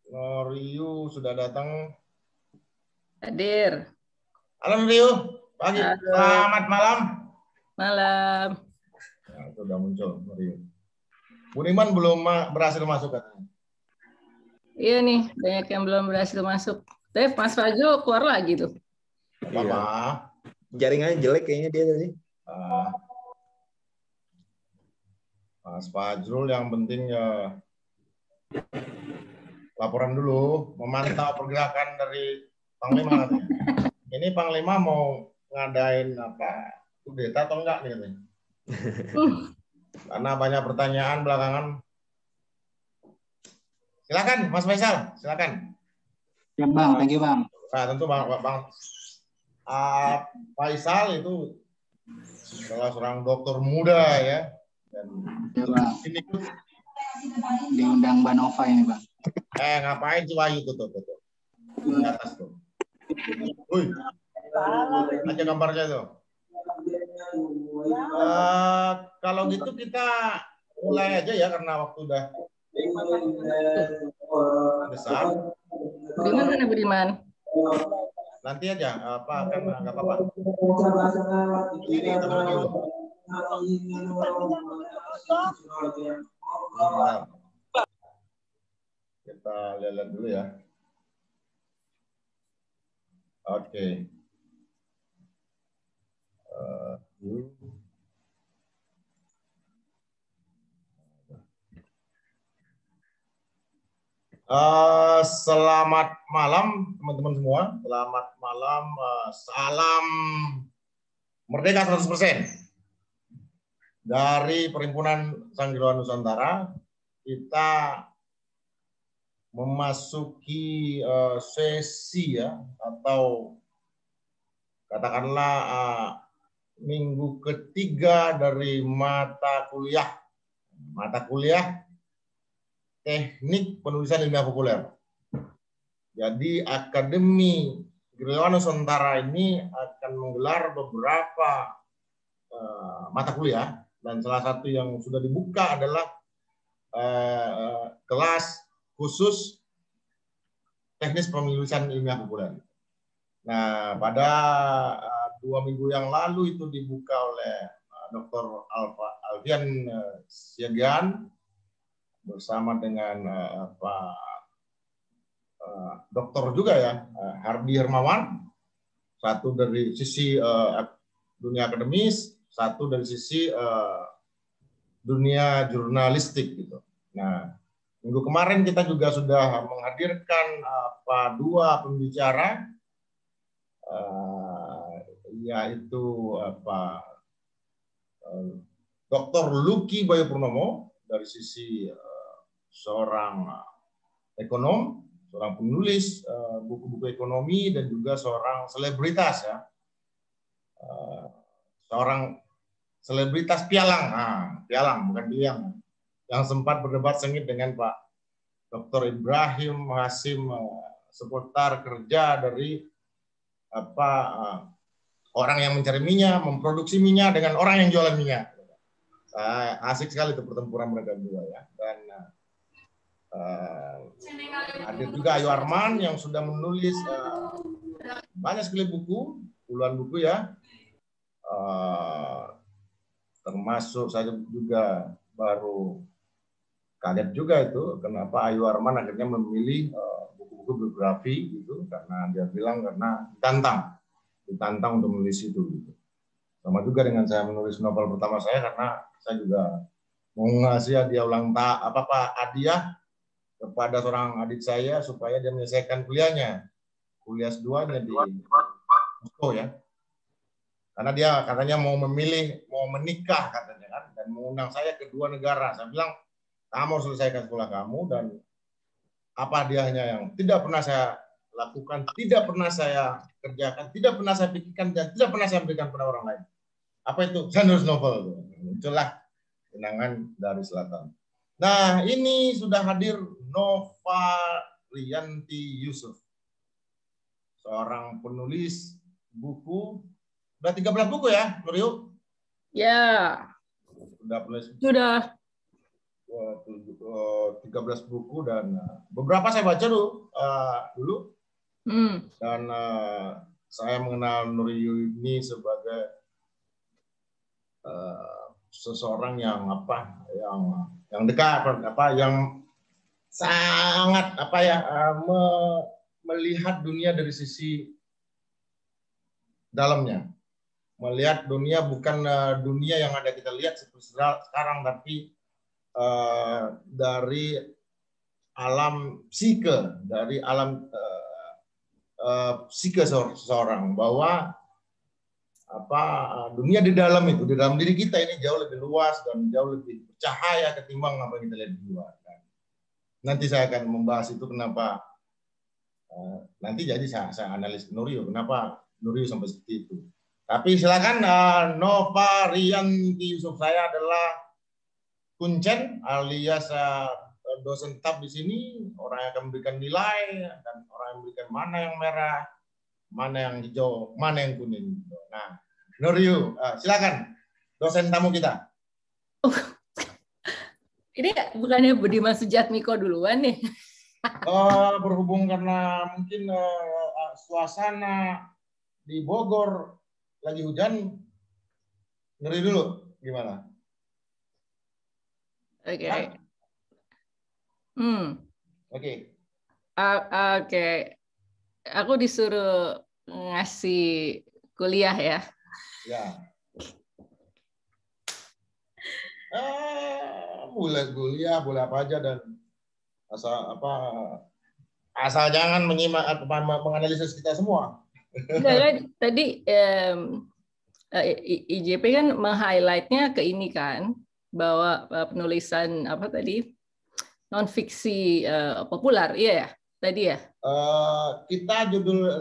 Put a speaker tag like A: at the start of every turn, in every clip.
A: Noriu sudah datang.
B: Hadir.
A: Halo Noriu, pagi.
B: Halo.
A: Selamat malam.
B: Malam.
A: Nah, sudah muncul Noriu. Buniman belum berhasil masuk katanya.
B: Iya nih, banyak yang belum berhasil masuk. Tapi Mas Fajro keluar lagi tuh.
A: Apa?
C: Jaringannya jelek kayaknya dia tadi.
A: Mas Fajrul yang penting ya laporan dulu, memantau pergerakan dari Panglima katanya. Ini Panglima mau ngadain apa? Kudeta atau enggak nih? Karena banyak pertanyaan belakangan. Silakan Mas Faisal, silakan.
D: Ya Bang, thank you Bang.
A: Nah, tentu Bang Faisal itu salah seorang dokter muda ya. Dan
D: Ya Bang.
A: ini
D: Diundang Banova ini Bang.
A: Ngapain sih Wahyu tuh. Di atas tuh. Wih. Aja gambarnya tuh. Kalau gitu kita mulai aja ya karena waktu udah besar.
B: Budiman mana Budiman?
A: Nanti aja apa kan nggak apa-apa. Ini kita mulai dulu. Kita lihat dulu ya. Oke. Selamat malam teman-teman semua. Selamat malam. Salam Merdeka 100%. Dari Perhimpunan Sanggirawan Nusantara, kita memasuki sesi ya atau katakanlah minggu ketiga dari mata kuliah Teknik Penulisan Ilmiah Populer. Jadi Akademi Gerilyawan Nusantara ini akan menggelar beberapa mata kuliah dan salah satu yang sudah dibuka adalah kelas khusus teknis penulisan ilmiah populer. Nah, pada 2 minggu yang lalu itu dibuka oleh Dr. Alfian Siagian bersama dengan dokter juga ya, Hardi Hermawan, satu dari sisi dunia akademis, satu dari sisi dunia jurnalistik gitu. Nah, minggu kemarin kita juga sudah menghadirkan 2 pembicara, yaitu Dr. Lucky Bayu Purnomo dari sisi seorang ekonom, seorang penulis buku-buku ekonomi dan juga seorang selebritas ya, seorang selebritas pialang, pialang bukan biang, yang sempat berdebat sengit dengan Pak Dr. Ibrahim Hasim seputar kerja dari orang yang mencari minyak, memproduksi minyak dengan orang yang jualan minyak. Asik sekali itu pertempuran mereka berdua ya. Dan hadir juga Ayu Arman yang sudah menulis banyak sekali buku, puluhan buku ya. Termasuk saya juga baru kaget juga itu kenapa Ayu Arman akhirnya memilih buku-buku biografi gitu, karena dia bilang karena ditantang untuk menulis itu gitu. Sama juga dengan saya menulis novel pertama saya karena saya juga mau ngasih hadiah kepada seorang adik saya supaya dia menyelesaikan kuliahnya, kuliah S2-nya di Moskow ya. Karena dia katanya mau menikah katanya kan, dan mengundang saya ke 2 negara. Saya bilang, kamu selesaikan sekolah kamu dan apa hadiahnya yang tidak pernah saya lakukan, tidak pernah saya kerjakan, tidak pernah saya pikirkan dan tidak pernah saya berikan pada orang lain. Apa itu? Saya nulis novel. Muncullah Kenangan dari Selatan. Nah, ini sudah hadir Nova Rianti Yusuf, seorang penulis buku. Udah 13 buku ya, Nuriu?
B: Ya.
A: Sudah penulis.
B: Sudah.
A: 13 buku dan beberapa saya baca dulu dan saya mengenal Nuriyu ini sebagai seseorang yang yang dekat, yang sangat melihat dunia dari sisi dalamnya, melihat dunia bukan dunia yang ada kita lihat seperti sekarang, tapi dari alam psike, dari alam psike seseorang, bahwa dunia di dalam itu, di dalam diri kita ini jauh lebih luas dan jauh lebih bercahaya ketimbang apa yang kita lihat di luar. Nanti saya akan membahas itu kenapa nanti jadi saya analis Nuriyu, kenapa Nuriyu sampai seperti itu. Tapi silakan Nova Rianti Yusuf, saya adalah Kuncen alias dosen tetap di sini, orang yang akan memberikan nilai dan orang yang memberikan mana yang merah, mana yang hijau, mana yang kuning. Nah, Nuriyu, silakan dosen tamu kita.
B: Ini bukannya Budiman Sujatmiko duluan nih?
A: Berhubung karena mungkin suasana di Bogor lagi hujan, Nuriyu dulu, gimana?
B: Oke. Oke. Aku disuruh ngasih kuliah ya.
A: Ya. Boleh kuliah, boleh apa aja, dan asal jangan menganalisis kita semua.
B: Enggak kan, tadi IJP kan meng-highlight-nya ke ini kan, bahwa penulisan non fiksi populer, iya ya tadi ya.
A: Kita judul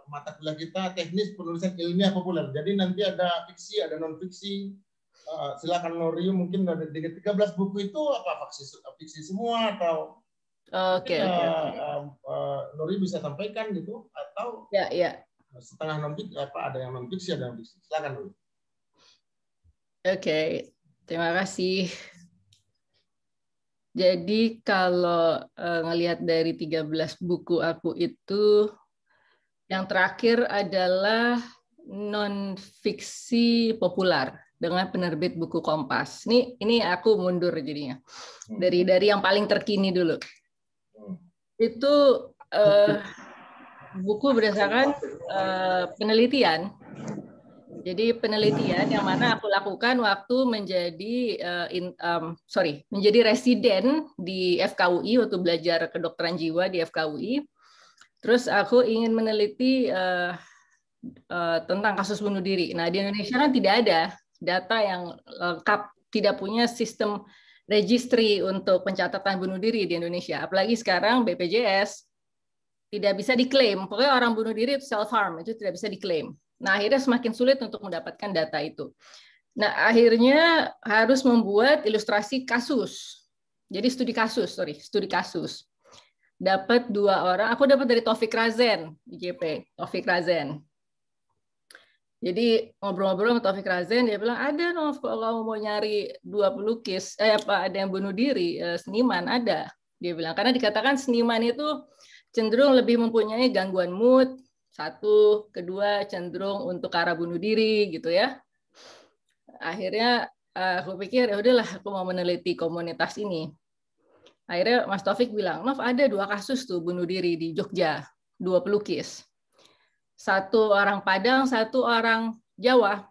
A: mata kuliah kita teknis penulisan ilmiah populer. Jadi nanti ada fiksi, ada non fiksi. Silakan Nuriyu, mungkin dari 13 buku itu apa fiksi semua atau
B: Oke.
A: Nuriyu bisa sampaikan gitu, atau
B: ya
A: setengah non fiksi, ada yang non fiksi, ada yang fiksi. Silakan dulu.
B: Oke, terima kasih. Jadi kalau ngelihat dari 13 buku aku itu, yang terakhir adalah non-fiksi populer dengan penerbit buku Kompas. Ini aku mundur jadinya. Dari yang paling terkini dulu. Itu buku berdasarkan penelitian. Jadi penelitian yang mana aku lakukan waktu menjadi residen di FKUI, waktu belajar kedokteran jiwa di FKUI. Terus aku ingin meneliti tentang kasus bunuh diri. Nah, di Indonesia kan tidak ada data yang lengkap, tidak punya sistem registry untuk pencatatan bunuh diri di Indonesia. Apalagi sekarang BPJS tidak bisa diklaim. Pokoknya orang bunuh diri itu self-harm, itu tidak bisa diklaim. Nah, akhirnya semakin sulit untuk mendapatkan data itu. Nah, akhirnya harus membuat ilustrasi kasus. Jadi studi kasus. Dapat 2 orang, aku dapat dari Taufik Razen, IJP, Taufik Razen. Jadi ngobrol-ngobrol sama Taufik Razen, dia bilang, ada Nov, kalau mau nyari 2 pelukis, ada yang bunuh diri, seniman, ada. Dia bilang, karena dikatakan seniman itu cenderung lebih mempunyai gangguan mood, 1, kedua cenderung untuk ke arah bunuh diri gitu ya. Akhirnya aku pikir ya udahlah, aku mau meneliti komunitas ini. Akhirnya Mas Taufik bilang, Nov, ada 2 kasus tuh bunuh diri di Jogja, 2 pelukis. 1 orang Padang, 1 orang Jawa.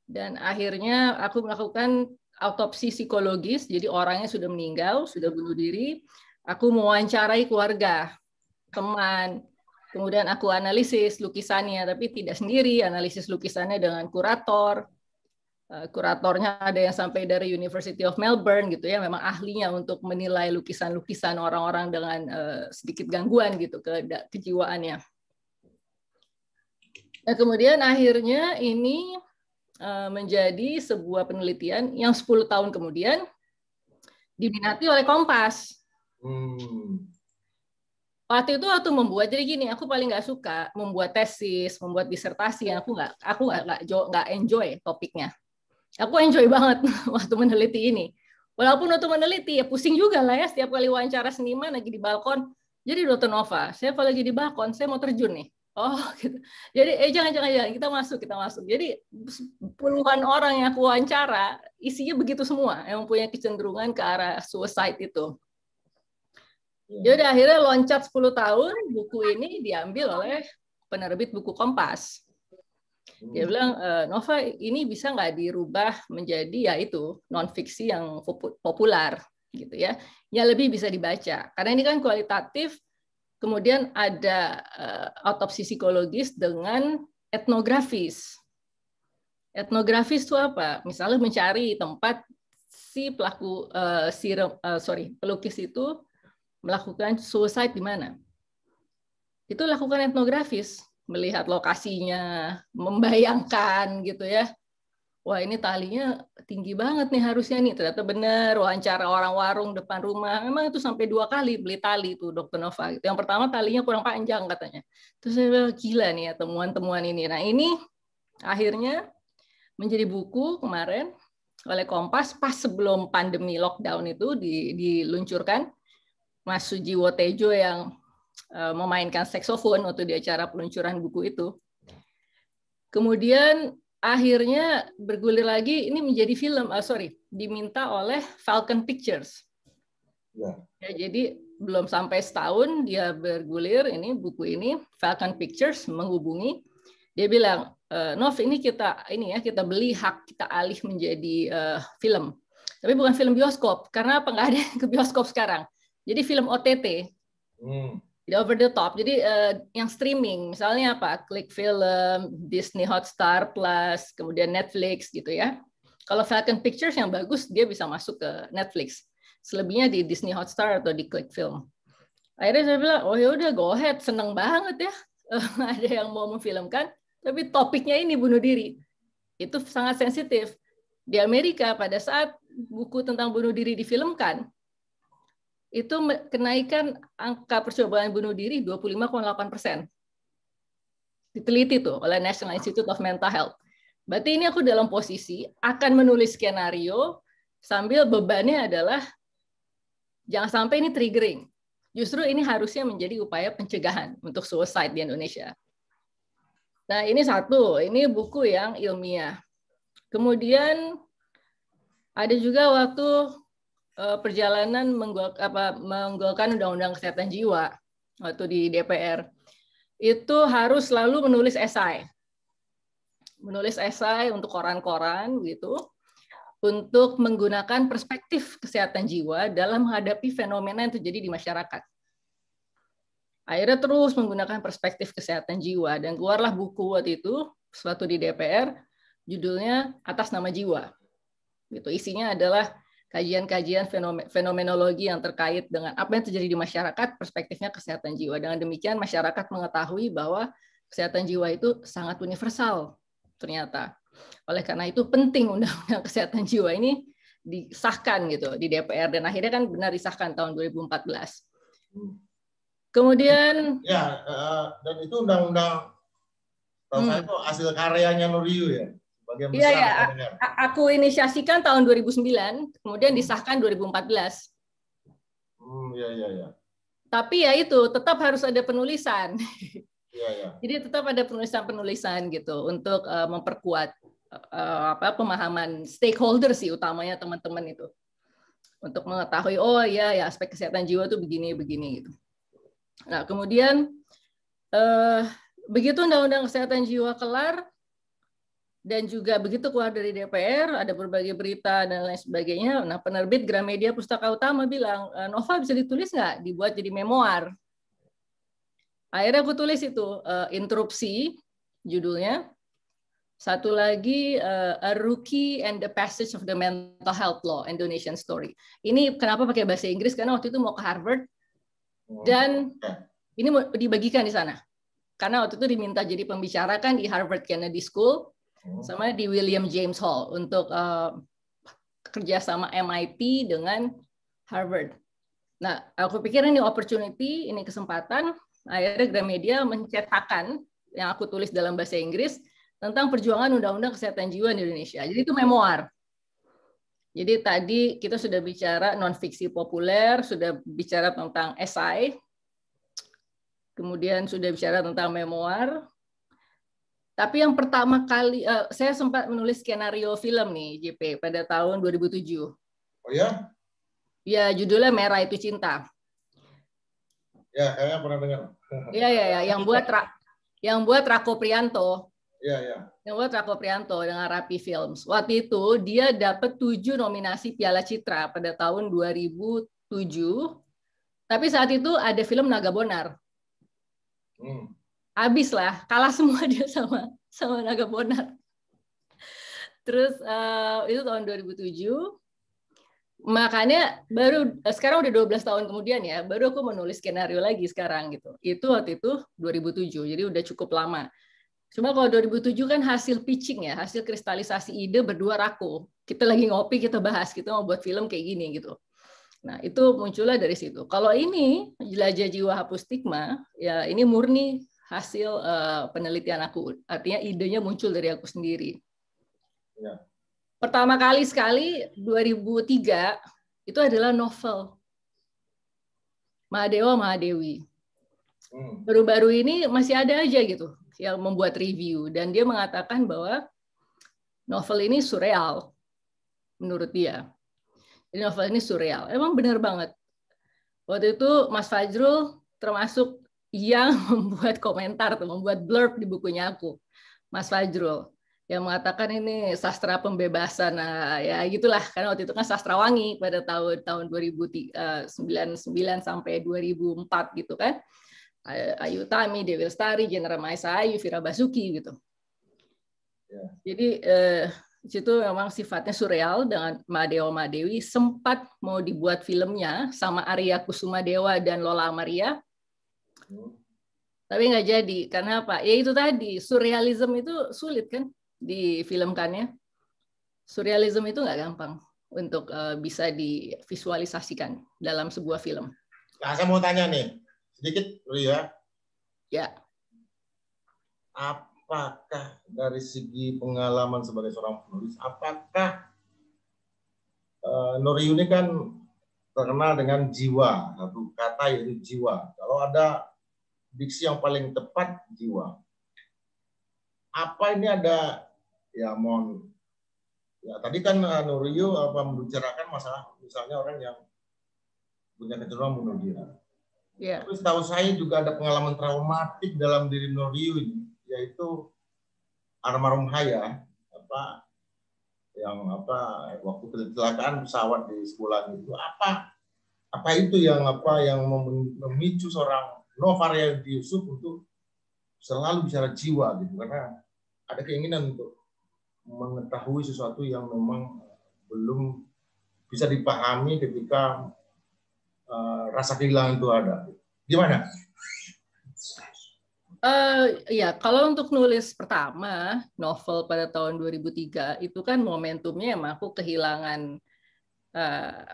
B: Dan akhirnya aku melakukan autopsi psikologis, jadi orangnya sudah meninggal, sudah bunuh diri. Aku mewawancarai keluarga, teman, kemudian aku analisis lukisannya, tapi tidak sendiri, analisis lukisannya dengan kurator. Kuratornya ada yang sampai dari University of Melbourne gitu ya, memang ahlinya untuk menilai lukisan-lukisan orang-orang dengan sedikit gangguan gitu kejiwaannya. Nah, kemudian akhirnya ini menjadi sebuah penelitian yang 10 tahun kemudian diminati oleh Kompas. Waktu itu membuat, jadi gini, aku paling nggak suka membuat tesis, membuat disertasi, aku nggak enjoy topiknya. Aku enjoy banget waktu meneliti ini. Walaupun waktu meneliti ya pusing juga lah ya, setiap kali wawancara seniman lagi di balkon. Jadi Dr. Nova, saya kalau lagi di balkon, saya mau terjun nih. Oh gitu. Jadi jangan kita masuk. Jadi puluhan orang yang aku wawancara isinya begitu semua yang punya kecenderungan ke arah suicide itu. Jadi akhirnya loncat 10 tahun buku ini diambil oleh penerbit buku Kompas. Dia bilang, Nova ini bisa nggak dirubah menjadi ya itu non fiksi yang populer gitu ya, yang lebih bisa dibaca. Karena ini kan kualitatif. Kemudian ada autopsi psikologis dengan etnografis. Etnografis itu apa? Misalnya mencari tempat si pelaku pelukis itu melakukan suicide di mana. Itu lakukan etnografis, melihat lokasinya, membayangkan gitu ya. Wah ini talinya tinggi banget nih harusnya nih. Ternyata benar, wawancara orang warung depan rumah. Memang itu sampai 2 kali beli tali itu Dr. Nova. Yang pertama talinya kurang panjang katanya. Terus saya bilang gila nih ya temuan-temuan ini. Nah ini akhirnya menjadi buku kemarin oleh Kompas pas sebelum pandemi lockdown itu diluncurkan. Mas Sujiwo Tejo yang memainkan saksofon waktu di acara peluncuran buku itu. Kemudian akhirnya bergulir lagi ini menjadi film, diminta oleh Falcon Pictures. Ya, jadi belum sampai setahun dia bergulir ini buku ini, Falcon Pictures menghubungi, dia bilang, Nov ini kita beli hak, kita alih menjadi film, tapi bukan film bioskop karena apa, nggak ada ke bioskop sekarang, jadi film OTT. Over the top, jadi yang streaming, misalnya apa, Klik Film, Disney Hotstar Plus, kemudian Netflix gitu ya. Kalau Falcon Pictures yang bagus, dia bisa masuk ke Netflix. Selebihnya di Disney Hotstar atau di Klik Film. Akhirnya saya bilang, oh ya udah, go ahead, seneng banget ya, ada yang mau memfilmkan, tapi topiknya ini bunuh diri. Itu sangat sensitif. Di Amerika pada saat buku tentang bunuh diri difilmkan, itu kenaikan angka percobaan bunuh diri 25,8%. Diteliti tuh oleh National Institute of Mental Health. Berarti ini aku dalam posisi akan menulis skenario sambil bebannya adalah jangan sampai ini triggering. Justru ini harusnya menjadi upaya pencegahan untuk suicide di Indonesia. Nah ini satu, ini buku yang ilmiah. Kemudian ada juga waktu perjalanan menggolkan Undang-Undang Kesehatan Jiwa waktu di DPR, itu harus selalu menulis esai untuk koran-koran gitu, untuk menggunakan perspektif kesehatan jiwa dalam menghadapi fenomena yang terjadi di masyarakat. Akhirnya terus menggunakan perspektif kesehatan jiwa dan keluarlah buku waktu itu suatu di DPR, judulnya Atas Nama Jiwa. Gitu, isinya adalah kajian-kajian fenomenologi yang terkait dengan apa yang terjadi di masyarakat, perspektifnya kesehatan jiwa. Dengan demikian masyarakat mengetahui bahwa kesehatan jiwa itu sangat universal ternyata. Oleh karena itu penting Undang-Undang Kesehatan Jiwa ini disahkan gitu di DPR, dan akhirnya kan benar disahkan tahun 2014. Kemudian
A: ya, dan itu undang-undang saya itu hasil karyanya Nuriyu ya.
B: Iya, aku inisiasikan tahun 2009, kemudian disahkan 2014.
A: Iya.
B: Tapi ya itu tetap harus ada penulisan.
A: Iya.
B: Jadi tetap ada penulisan gitu untuk memperkuat pemahaman stakeholder sih, utamanya teman-teman itu, untuk mengetahui oh ya aspek kesehatan jiwa itu begini gitu. Nah kemudian begitu Undang-Undang Kesehatan Jiwa kelar, dan juga begitu keluar dari DPR, ada berbagai berita dan lain sebagainya. Nah, penerbit Gramedia Pustaka Utama bilang, Nova bisa ditulis nggak? Dibuat jadi memoir. Akhirnya aku tulis itu, Interupsi, judulnya. Satu lagi, A Rookie and the Passage of the Mental Health Law, Indonesian Story. Ini kenapa pakai bahasa Inggris? Karena waktu itu mau ke Harvard, dan ini mau dibagikan di sana. Karena waktu itu diminta jadi pembicara kan di Harvard Kennedy School, sama di William James Hall untuk kerjasama MIT dengan Harvard. Nah, aku pikir ini opportunity, ini kesempatan. Akhirnya Gramedia mencetakkan yang aku tulis dalam bahasa Inggris tentang perjuangan Undang-Undang Kesehatan Jiwa di Indonesia. Jadi itu memoir. Jadi tadi kita sudah bicara non-fiksi populer, sudah bicara tentang esai, kemudian sudah bicara tentang memoir. Tapi yang pertama kali, saya sempat menulis skenario film nih, JP, pada tahun 2007.
A: Oh ya?
B: Ya, judulnya Merah Itu Cinta.
A: Ya, kayaknya pernah dengar.
B: Iya, yang buat Rako Priyanto.
A: Iya.
B: Yang buat Rako Priyanto dengan Rapi Films. Waktu itu dia dapat 7 nominasi Piala Citra pada tahun 2007. Tapi saat itu ada film Naga Bonar. Habis lah, kalah semua dia sama Naga Bonar. Terus itu tahun 2007. Makanya baru sekarang udah 12 tahun kemudian ya, baru aku menulis skenario lagi sekarang gitu. Itu waktu itu 2007, jadi udah cukup lama. Cuma kalau 2007 kan hasil pitching ya, hasil kristalisasi ide berdua Rako. Kita lagi ngopi, kita bahas, kita mau buat film kayak gini gitu. Nah, itu munculnya dari situ. Kalau ini Jelajah Jiwa Hapus Stigma, ya ini murni hasil penelitian aku. Artinya idenya muncul dari aku sendiri.
A: Ya.
B: Pertama kali sekali 2003 itu adalah novel Mahadewa Mahadewi. Baru-baru ini masih ada aja gitu yang membuat review dan dia mengatakan bahwa novel ini surreal menurut dia. Jadi novel ini surreal. Emang benar banget. Waktu itu Mas Fajrul termasuk yang membuat komentar, membuat blurb di bukunya aku. Mas Fajrul yang mengatakan ini sastra pembebasan, nah, ya gitulah, karena waktu itu kan sastrawangi pada tahun 2099 sampai 2004 gitu kan, Ayu Tami, Dewi Lestari, Jenderal Maesa Ayu, Vira Basuki gitu. Ya. Jadi situ memang sifatnya surreal dengan Mahadewa Mahadewi, sempat mau dibuat filmnya sama Arya Kusuma Dewa dan Lola Amaria. Tapi nggak jadi, karena apa? Ya itu tadi, surrealism itu sulit kan difilmkannya. Surrealism itu nggak gampang untuk bisa divisualisasikan dalam sebuah film.
A: Nah, saya mau tanya nih, sedikit dulu ya.
B: Ya.
A: Apakah dari segi pengalaman sebagai seorang penulis, apakah Nuriyu ini kan terkenal dengan jiwa, satu kata yaitu jiwa. Kalau ada diksi yang paling tepat, jiwa. Apa ini ada ya tadi kan Nuriyu membicarakan masalah misalnya orang yang punya kecenderungan bunuh diri.
B: Yeah.
A: Tapi setahu saya juga ada pengalaman traumatik dalam diri Nuriyu ini, yaitu almarhum Haya waktu kecelakaan pesawat di sekolah itu apa itu yang memicu seorang Nova Rianti Yusuf untuk selalu bicara jiwa gitu, karena ada keinginan untuk mengetahui sesuatu yang memang belum bisa dipahami ketika rasa kehilangan itu ada. Gimana?
B: Ya, kalau untuk nulis pertama novel pada tahun 2003 itu kan momentumnya emang aku kehilangan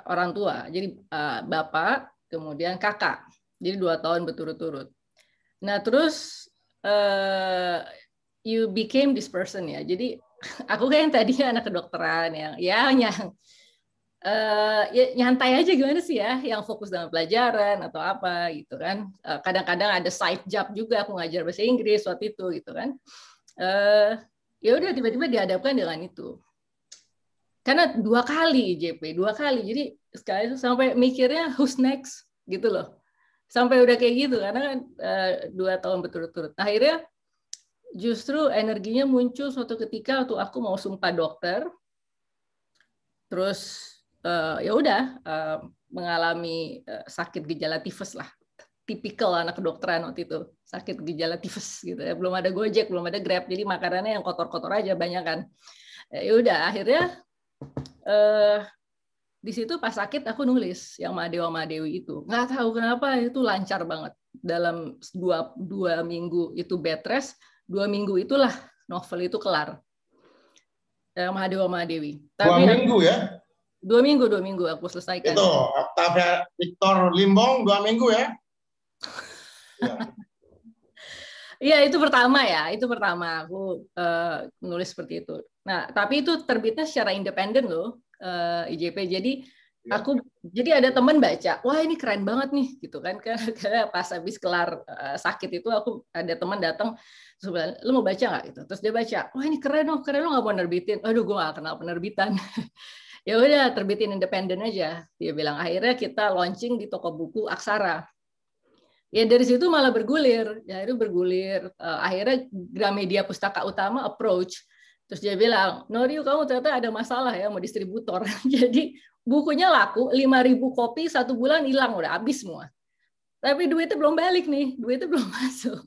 B: orang tua. Jadi bapak, kemudian kakak. Jadi 2 tahun berturut-turut. Nah, terus you became this person ya. Jadi aku kan yang tadinya anak kedokteran yang nyantai aja gimana sih ya, yang fokus dengan pelajaran atau apa gitu kan. Kadang-kadang ada side job juga, aku ngajar bahasa Inggris waktu itu gitu kan. Ya udah tiba-tiba dihadapkan dengan itu. Karena 2 kali JP, 2 kali. Jadi sekali itu sampai mikirnya who's next gitu loh. Sampai udah kayak gitu karena kan 2 tahun berturut-turut. Akhirnya justru energinya muncul suatu ketika waktu aku mau sumpah dokter, terus ya udah mengalami sakit gejala tifus lah, tipikal anak kedokteran waktu itu, sakit gejala tifus gitu ya, belum ada Gojek, belum ada Grab, jadi makanannya yang kotor-kotor aja banyak kan. Ya udah akhirnya di situ pas sakit aku nulis yang Mahadewa Mahadewi itu, nggak tahu kenapa itu lancar banget, dalam 2 minggu itu bed rest. 2 minggu itulah novel itu kelar. Mahadewa Mahadewi.
A: 2 minggu ya?
B: 2 minggu aku selesaikan.
A: Itu Octavia Victor Limbong 2 minggu ya?
B: Iya, itu pertama ya. Itu pertama aku nulis seperti itu. Nah, tapi itu terbitnya secara independen loh, IJP. Jadi jadi ada teman baca, wah ini keren banget nih, gitu kan? Karena pas habis kelar sakit itu aku ada teman datang, terus bilang, lu mau baca nggak? Gitu. Terus dia baca, wah ini keren loh, keren, lu nggak mau nerbitin? Aduh, gue nggak kenal penerbitan. Ya udah, terbitin independen aja. Dia bilang akhirnya kita launching di toko buku Aksara. Ya dari situ malah bergulir, ya itu bergulir. Akhirnya Gramedia Pustaka Utama approach, terus dia bilang, Noriu kamu ternyata ada masalah ya mau distributor. Jadi bukunya laku 5.000 kopi 1 bulan hilang, udah habis semua. Tapi duitnya belum balik nih, duitnya belum masuk.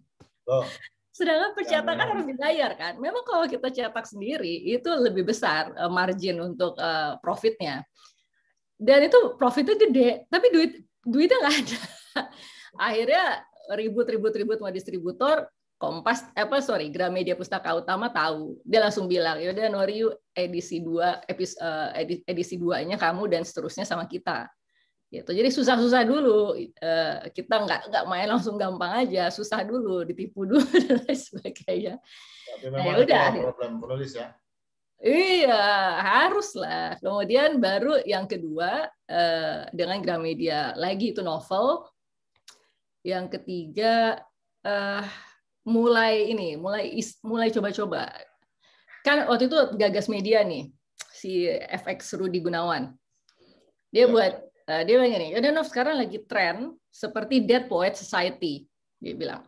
B: Sedangkan percetakan harus dibayar kan. Memang kalau kita cetak sendiri itu lebih besar margin untuk profitnya. Dan itu profitnya gede, tapi duitnya nggak ada. Akhirnya ribut sama distributor. Gramedia Pustaka Utama tahu, dia langsung bilang, yaudah Noriu edisi 2-nya kamu dan seterusnya sama kita. Gitu. Jadi susah-susah dulu, kita nggak main langsung gampang aja, susah dulu, ditipu dulu dan lain sebagainya.
A: Tapi memang itu problem penulis ya.
B: Iya, harus lah. Kemudian baru yang kedua dengan Gramedia lagi itu novel. Yang ketiga mulai coba-coba. Kan waktu itu Gagas Media nih, si FX Rudi Gunawan. Dia dia bilang gini, ya Nov sekarang lagi tren seperti Dead Poet Society. Dia bilang,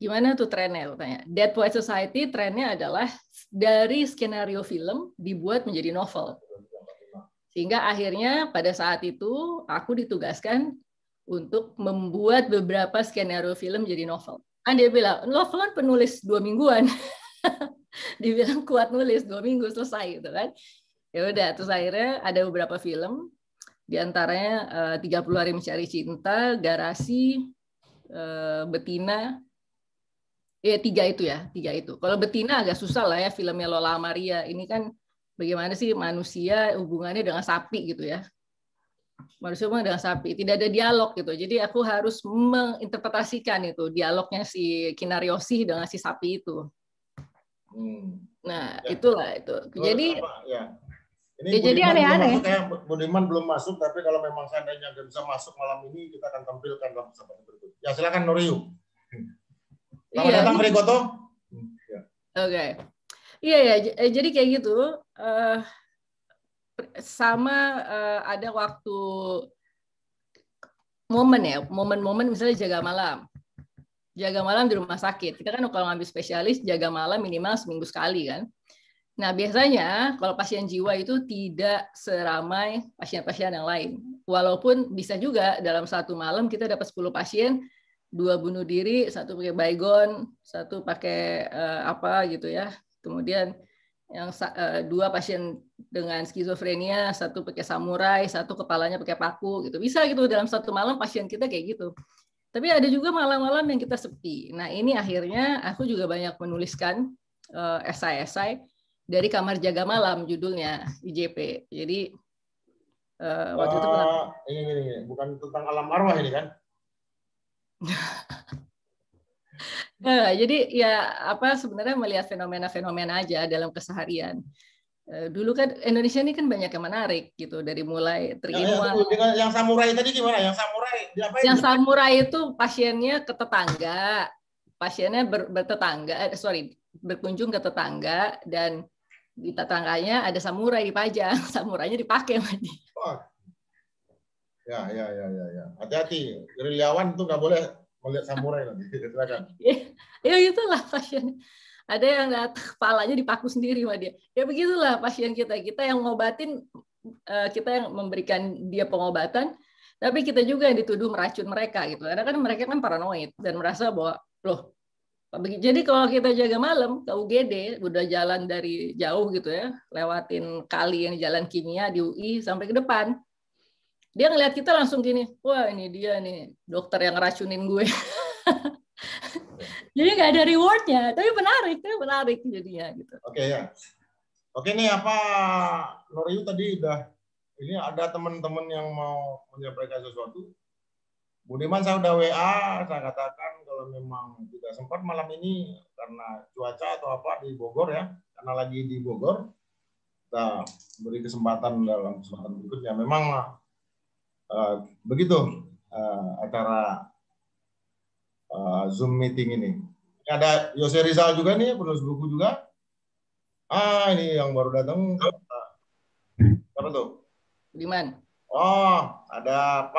B: gimana tuh trennya? Tanya. Dead Poet Society trennya adalah dari skenario film dibuat menjadi novel. Sehingga akhirnya pada saat itu aku ditugaskan untuk membuat beberapa skenario film jadi novel. Kan dia bilang, novel kan penulis 2 mingguan. Dibilang kuat nulis 2 minggu selesai gitu kan. Ya udah, terus akhirnya ada beberapa film, diantaranya 30 Hari Mencari Cinta, Garasi, Betina. Ya 3 itu. Kalau Betina agak susah lah ya, filmnya Lola Amaria. Ini kan bagaimana sih manusia hubungannya dengan sapi gitu ya. Manusia dengan sapi, tidak ada dialog gitu. Jadi aku harus menginterpretasikan itu dialognya si Kinaryosi dengan si sapi itu. Nah, itulah itu. Jadi
A: Ini
B: jadi aneh-aneh.
A: Budiman belum masuk, tapi kalau memang seandainya nggak bisa masuk malam ini, kita akan tampilkan dalam kesempatan berikut. Ya silakan Noriu. Selamat datang Frigoto.
B: Oke. Iya ya, jadi kayak gitu. Sama ada waktu momen misalnya jaga malam di rumah sakit. Kita kan kalau ngambil spesialis jaga malam minimal seminggu sekali kan. Nah biasanya kalau pasien jiwa itu tidak seramai pasien-pasien yang lain. Walaupun bisa juga dalam 1 malam kita dapat 10 pasien, 2 bunuh diri, 1 pakai baygon, 1 pakai apa gitu ya. Kemudian yang 2 pasien dengan skizofrenia, 1 pakai samurai, 1 kepalanya pakai paku gitu. Bisa gitu dalam 1 malam pasien kita kayak gitu. Tapi ada juga malam-malam yang kita sepi. Nah, ini akhirnya aku juga banyak menuliskan esai-esai dari Kamar Jaga Malam judulnya IJP. Jadi waktu itu
A: ini bukan tentang alam arwah ini kan?
B: Jadi ya sebenarnya melihat fenomena-fenomena aja dalam keseharian. Dulu kan Indonesia ini kan banyak yang menarik gitu, dari mulai
A: Dengan yang samurai tadi gimana? Yang samurai diapain?
B: Yang samurai itu pasiennya ke tetangga, berkunjung ke tetangga, dan di tetangganya ada samurai dipajang, samurainya dipakai sama dia.
A: Oh. Ya. Hati-hati, gerilyawan itu nggak boleh melihat samurai nanti. Silakan.
B: Ya itulah pasien. Ada yang kepalanya dipaku sendiri sama dia. Ya begitulah pasien kita yang ngobatin, kita yang memberikan dia pengobatan, tapi kita juga yang dituduh meracun mereka gitu. Karena kan mereka kan paranoid dan merasa bahwa jadi kalau kita jaga malam ke UGD, udah jalan dari jauh gitu ya, lewatin kali yang jalan kimia di UI sampai ke depan. Dia ngeliat kita langsung gini, wah ini dia nih dokter yang ngeracunin gue. Jadi nggak ada rewardnya, tapi menarik jadinya gitu.
A: Oke ya. Oke nih Noriu tadi ini ada teman-teman yang mau menyampaikan sesuatu. Budiman saya udah WA, saya katakan kalau memang tidak sempat malam ini karena cuaca atau apa di Bogor ya, karena lagi di Bogor, kita beri kesempatan dalam kesempatan berikutnya. Memang begitu acara Zoom meeting ini. Ada Yose Rizal juga nih, penulis buku juga. Ini yang baru datang. Siapa tuh?
B: Budiman.
A: Oh, ada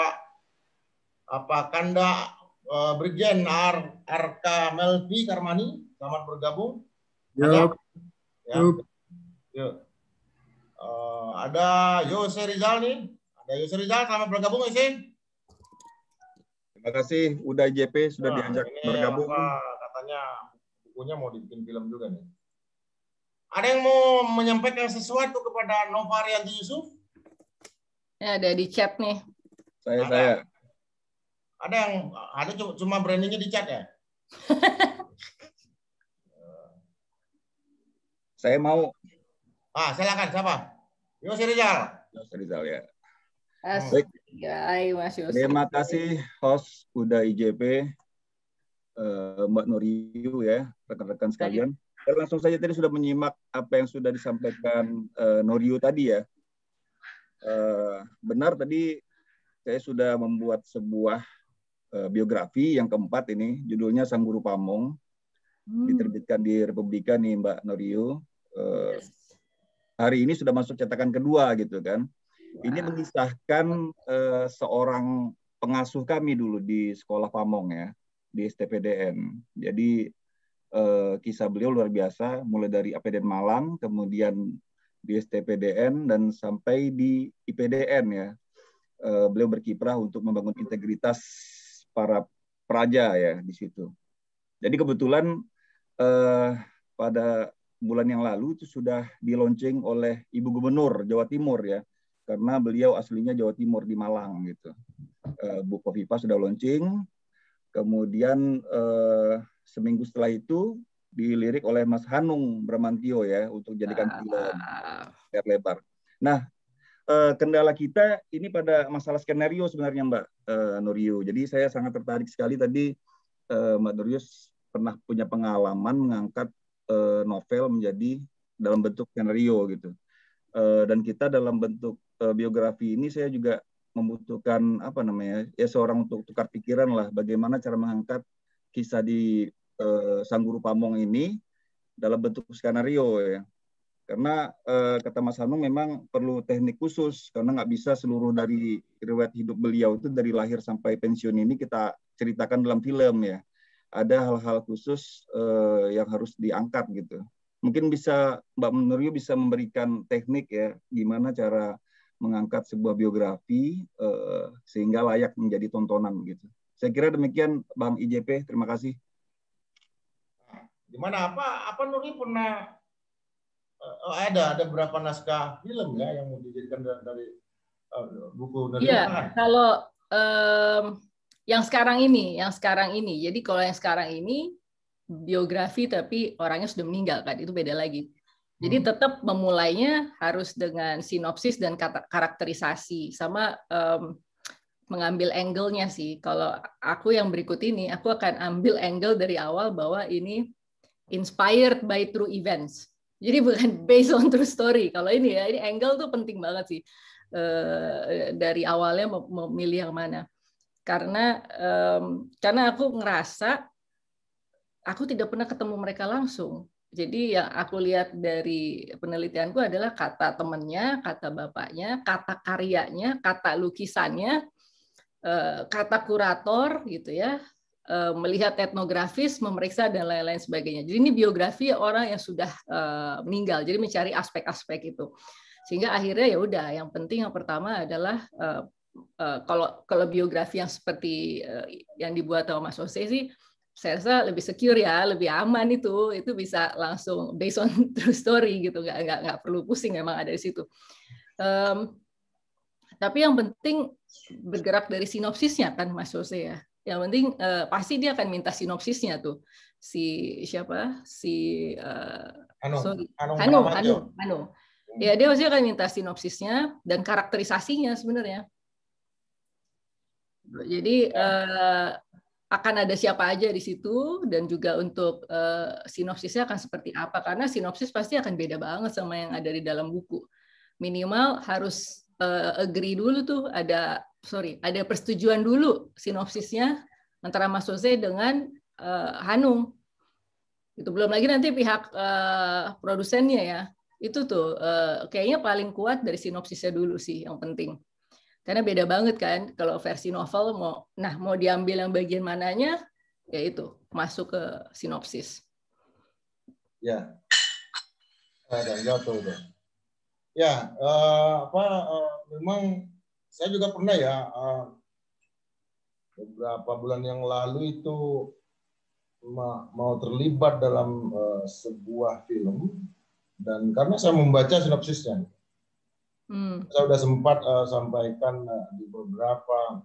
A: Pak Kanda Brigjen Arka Melvi Karmani, selamat bergabung. Ada? Ya. Yuk. Ada Yose Rizal nih. Ada Yose Rizal, selamat bergabung Yose.
E: Terima kasih udah JP sudah diajak bergabung.
A: Katanya bukunya mau dibikin film juga nih. Ada yang mau menyampaikan sesuatu kepada Nova Rianti Yusuf?
B: Ya, ada di chat nih.
E: Saya.
A: Ada cuma brandingnya di chat ya?
E: Saya mau.
A: Silakan siapa? Yose Rizal.
E: Yose Rizal ya.
B: Baik. Mas Yose.
E: Terima kasih host Uda IJP, Mbak Nuriyu ya, rekan-rekan sekalian. Saya langsung saja tadi sudah menyimak apa yang sudah disampaikan Nuriyu tadi ya. Benar tadi saya sudah membuat sebuah biografi yang keempat ini, judulnya Sang Guru Pamong, diterbitkan di Republika nih Mbak Nuriyu. Hari ini sudah masuk cetakan kedua gitu kan. Ini mengisahkan seorang pengasuh kami dulu di sekolah Pamong ya, di STPDN. Jadi kisah beliau luar biasa, mulai dari APDN Malang, kemudian di STPDN dan sampai di IPDN ya. Beliau berkiprah untuk membangun integritas para praja ya di situ. Jadi kebetulan pada bulan yang lalu itu sudah di-launching oleh Ibu Gubernur Jawa Timur ya, karena beliau aslinya Jawa Timur di Malang gitu. Bu Kofifa sudah launching, kemudian seminggu setelah itu dilirik oleh Mas Hanung Bramantio ya untuk jadikan film lebar. Nah, kendala kita ini pada masalah skenario sebenarnya Mbak Nuriyu. Jadi saya sangat tertarik sekali tadi Mbak Nuriyu pernah punya pengalaman mengangkat novel menjadi dalam bentuk skenario gitu. Dan kita dalam bentuk biografi ini saya juga membutuhkan seorang untuk tukar pikiran lah, bagaimana cara mengangkat kisah di Sang Guru Pamong ini dalam bentuk skenario ya. Karena kata Mas Hanung memang perlu teknik khusus karena nggak bisa seluruh dari riwayat hidup beliau itu dari lahir sampai pensiun ini kita ceritakan dalam film ya. Ada hal-hal khusus yang harus diangkat gitu. Mungkin bisa Mbak Nuriyu bisa memberikan teknik ya gimana cara mengangkat sebuah biografi sehingga layak menjadi tontonan gitu. Saya kira demikian Bang IJP, terima kasih.
A: Gimana apa Nuriyu pernah ada berapa naskah film ya yang mau dijadikan dari buku dari
B: kalau yang sekarang ini. Jadi kalau yang sekarang ini biografi tapi orangnya sudah meninggal kan, itu beda lagi. Jadi tetap memulainya harus dengan sinopsis dan karakterisasi sama mengambil angle-nya sih. Kalau aku yang berikut ini, aku akan ambil angle dari awal bahwa ini inspired by true events. Jadi bukan based on true story. Kalau ini ya, ini angle tuh penting banget sih dari awalnya memilih yang mana. Karena aku ngerasa aku tidak pernah ketemu mereka langsung. Jadi yang aku lihat dari penelitianku adalah kata temannya, kata bapaknya, kata karyanya, kata lukisannya, kata kurator gitu ya. Melihat etnografis, memeriksa dan lain-lain sebagainya. Jadi ini biografi orang yang sudah meninggal. Jadi mencari aspek-aspek itu. Sehingga akhirnya ya udah. Yang penting yang pertama adalah kalau biografi yang seperti yang dibuat sama Mas Jose sih, saya rasa lebih secure ya, lebih aman itu bisa langsung based on true story gitu, nggak perlu pusing memang ada di situ. Tapi yang penting bergerak dari sinopsisnya kan Mas Jose ya. Yang penting pasti dia akan minta sinopsisnya tuh Hanung. Ya dia pasti akan minta sinopsisnya dan karakterisasinya sebenarnya. Jadi akan ada siapa aja di situ dan juga untuk sinopsisnya akan seperti apa, karena sinopsis pasti akan beda banget sama yang ada di dalam buku. Minimal harus agree dulu tuh, ada persetujuan dulu sinopsisnya antara Mas Jose dengan Hanung. Itu belum lagi nanti pihak produsennya ya. Itu tuh kayaknya paling kuat dari sinopsisnya dulu sih yang penting. Karena beda banget kan kalau versi novel mau diambil yang bagian mananya, ya itu masuk ke sinopsis.
A: Ya, dan jatuh tuh. Ya, memang saya juga pernah ya beberapa bulan yang lalu itu mau terlibat dalam sebuah film, dan karena saya membaca sinopsisnya. Saya sudah sempat sampaikan di beberapa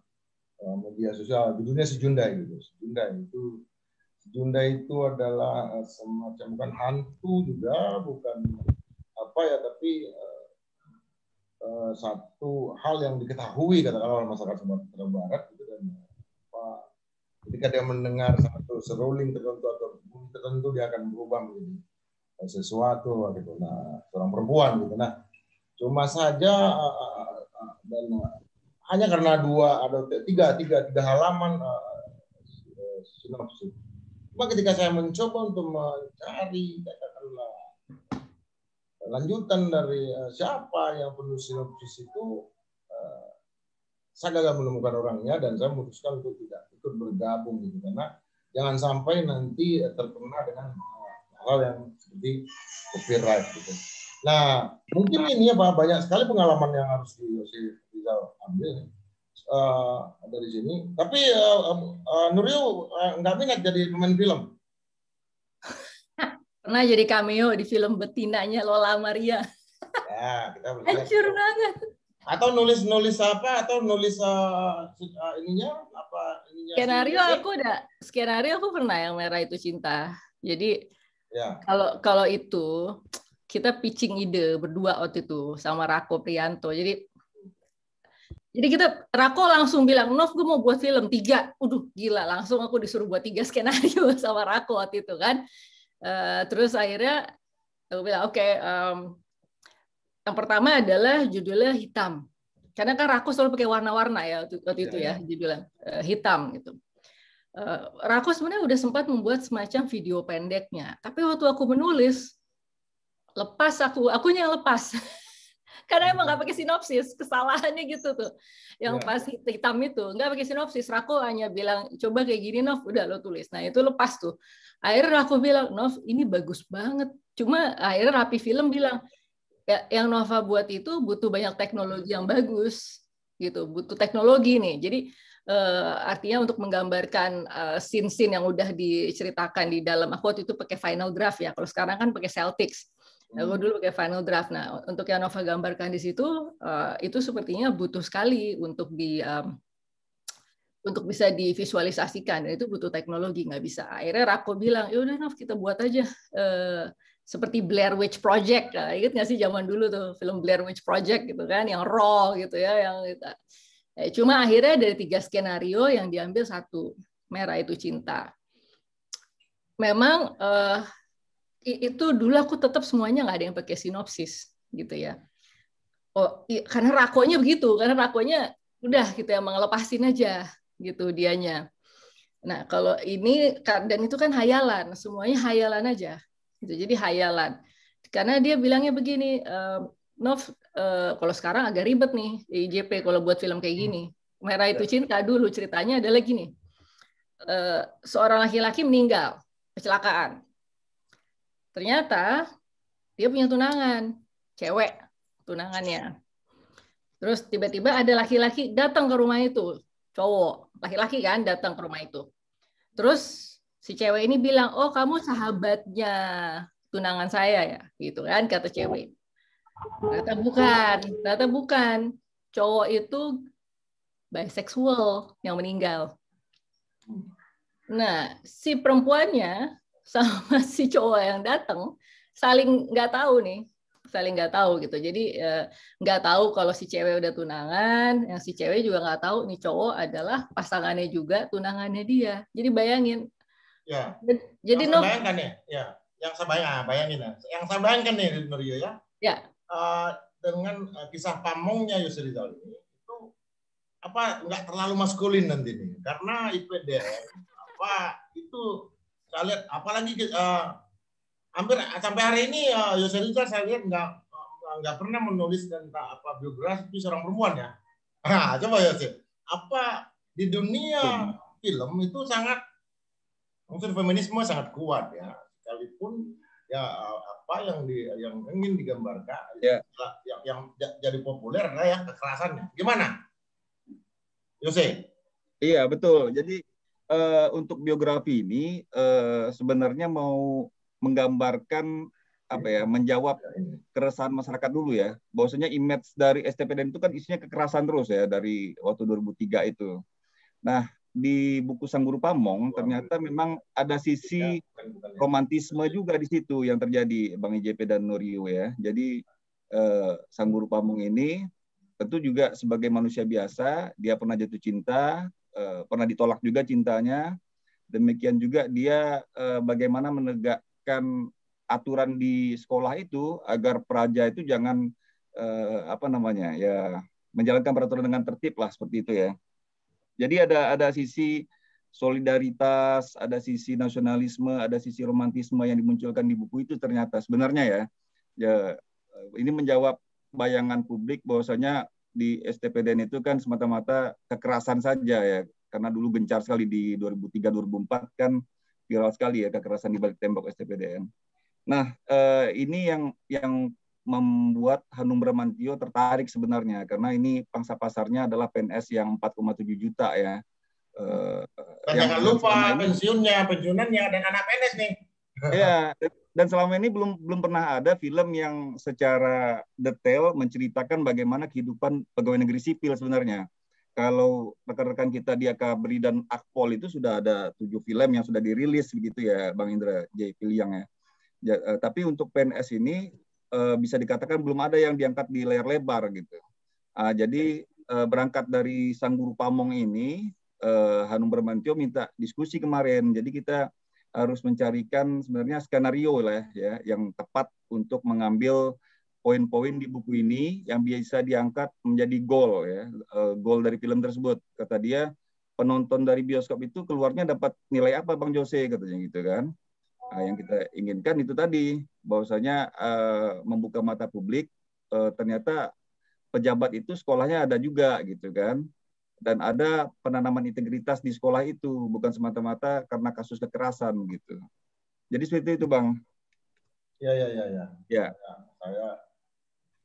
A: media sosial, judulnya Sejundai gitu. Sejundai itu adalah semacam, bukan hantu juga, bukan apa ya, tapi satu hal yang diketahui katakanlah oleh masyarakat Sumatera Barat gitu, dan ketika dia mendengar satu seruling tertentu atau bunyi tertentu, dia akan berubah menjadi sesuatu gitu. Nah, seorang perempuan gitu. Nah, cuma saja dan hanya karena tiga halaman sinopsis. Cuma ketika saya mencoba untuk mencari katakanlah lanjutan dari siapa yang penulis sinopsis itu, saya gagal menemukan orangnya, dan saya memutuskan untuk tidak ikut bergabung gitu, karena jangan sampai nanti terkena dengan hal yang seperti copyright gitu. Nah, mungkin ini ya Pak, banyak sekali pengalaman yang harus bisa ambil dari sini. Tapi Nuril nggak minat jadi pemain film.
B: Pernah jadi cameo di film betinanya Lola Amaria.
A: Ya, kita
B: hancur banget.
A: Atau nulis apa? Atau nulis ininya?
B: Skenario aku pernah yang Merah Itu Cinta. Jadi
A: ya.
B: Kalau itu kita pitching ide berdua waktu itu sama Rako Prianto. Jadi Rako langsung bilang, Nov, gue mau buat film 3. Gila, langsung aku disuruh buat 3 skenario sama Rako waktu itu kan. Terus akhirnya aku bilang, oke, yang pertama adalah judulnya Hitam. Karena kan Rako selalu pakai warna-warna ya waktu itu ya, judulnya Hitam gitu. Rako sebenarnya udah sempat membuat semacam video pendeknya, tapi waktu aku menulis akunya yang lepas karena emang nggak pakai sinopsis, kesalahannya gitu tuh. Yang pas Hitam itu nggak pakai sinopsis, Rako hanya bilang coba kayak gini Nov, udah lo tulis. Nah itu lepas tuh. Akhirnya Rako bilang, Nov ini bagus banget. Cuma akhirnya Rapi Film bilang, ya, yang Nova buat itu butuh banyak teknologi yang bagus gitu, butuh teknologi nih. Jadi artinya untuk menggambarkan scene-scene yang udah diceritakan di dalam, aku waktu itu pakai Final Draft ya, kalau sekarang kan pakai Celtics. Aku dulu pakai Final Draft. Nah, untuk yang Nova gambarkan di situ, itu sepertinya butuh sekali untuk untuk bisa divisualisasikan, dan itu butuh teknologi, nggak bisa. Akhirnya Rako bilang, ya udah Nov, kita buat aja seperti Blair Witch Project. Nah, ingat nggak sih zaman dulu tuh film Blair Witch Project gitu kan, yang raw gitu ya, yang cuma akhirnya dari 3 skenario yang diambil 1, Merah Itu Cinta. Memang itu dulu aku tetap semuanya nggak ada yang pakai sinopsis gitu ya. Karena Rakonya begitu, karena Rakonya udah gitu ya, ngelepasin aja gitu dianya. Nah kalau ini, dan itu kan hayalan, semuanya hayalan aja. Jadi hayalan. Karena dia bilangnya begini, Nov, kalau sekarang agak ribet nih IJP kalau buat film kayak gini. Merah Itu Cinta dulu ceritanya adalah gini. Seorang laki-laki meninggal, kecelakaan. Ternyata dia punya tunangan, cewek tunangannya. Terus tiba-tiba ada laki-laki datang ke rumah itu, cowok, laki-laki kan datang ke rumah itu. Terus si cewek ini bilang, oh kamu sahabatnya tunangan saya ya, gitu kan kata cewek. Ternyata bukan. Cowok itu biseksual yang meninggal. Nah, si perempuannya sama si cowok yang datang saling nggak tahu nih saling nggak tahu gitu. Jadi nggak tahu kalau si cewek udah tunangan, yang si cewek juga nggak tahu nih cowok adalah pasangannya juga tunangannya dia. Jadi bayangin.
A: Ya.
B: Jadi
A: yang saya bayangkan ya, yang saya bayangin ya. Yang saya bayangkan nih Nurio ya.
B: Ya.
A: Dengan kisah pamongnya Yose Rizal ini itu apa nggak terlalu maskulin nanti nih. Karena IPDN apa itu saya lihat apalagi hampir sampai hari ini Yose Rizal saya lihat nggak pernah menulis tentang apa biografi seorang perempuan ya. Nah, coba Yose, apa di dunia film itu sangat unsur feminisme sangat kuat ya, sekalipun ya apa yang ingin digambarkan yang jadi populer adalah ya kekerasannya. Gimana, Yose?
E: Iya betul. Jadi untuk biografi ini sebenarnya mau menggambarkan apa ya, menjawab keresahan masyarakat dulu ya. Bahwasanya image dari STPDN itu kan isinya kekerasan terus ya dari waktu 2003 itu. Nah, di buku Sang Guru Pamong ternyata memang ada sisi romantisme juga di situ yang terjadi, Bang IJP dan Nurio ya. Jadi Sang Guru Pamong ini tentu juga sebagai manusia biasa, dia pernah jatuh cinta, pernah ditolak juga cintanya. Demikian juga dia bagaimana menegakkan aturan di sekolah itu agar praja itu jangan menjalankan peraturan dengan tertib lah, seperti itu ya. Jadi ada sisi solidaritas, ada sisi nasionalisme, ada sisi romantisme yang dimunculkan di buku itu ternyata sebenarnya ya ini menjawab bayangan publik bahwasanya di STPDN itu kan semata-mata kekerasan saja ya, karena dulu gencar sekali di 2003-2004 kan viral sekali ya kekerasan di balik tembok STPDN. Nah ini yang membuat Hanung Bramantyo tertarik sebenarnya, karena ini pangsa pasarnya adalah PNS yang 4,7 juta ya.
A: Jangan lupa pensiunannya dan anak PNS nih.
E: Ya, dan selama ini belum pernah ada film yang secara detail menceritakan bagaimana kehidupan pegawai negeri sipil sebenarnya. Kalau rekan-rekan kita di Akabri dan Akpol itu sudah ada 7 film yang sudah dirilis begitu ya, Bang Indra J. Piliang ya. Tapi untuk PNS ini bisa dikatakan belum ada yang diangkat di layar lebar gitu. Jadi berangkat dari Sang Guru Pamong ini, Hanung Bramantyo minta diskusi kemarin. Jadi kita harus mencarikan sebenarnya skenario lah ya yang tepat untuk mengambil poin-poin di buku ini yang bisa diangkat menjadi goal ya, goal dari film tersebut. Kata dia, penonton dari bioskop itu keluarnya dapat nilai apa Bang Jose katanya gitu kan. Yang kita inginkan itu tadi, bahwasanya membuka mata publik, ternyata pejabat itu sekolahnya ada juga gitu kan, dan ada penanaman integritas di sekolah itu, bukan semata-mata karena kasus kekerasan gitu. Jadi seperti itu Bang.
A: Ya.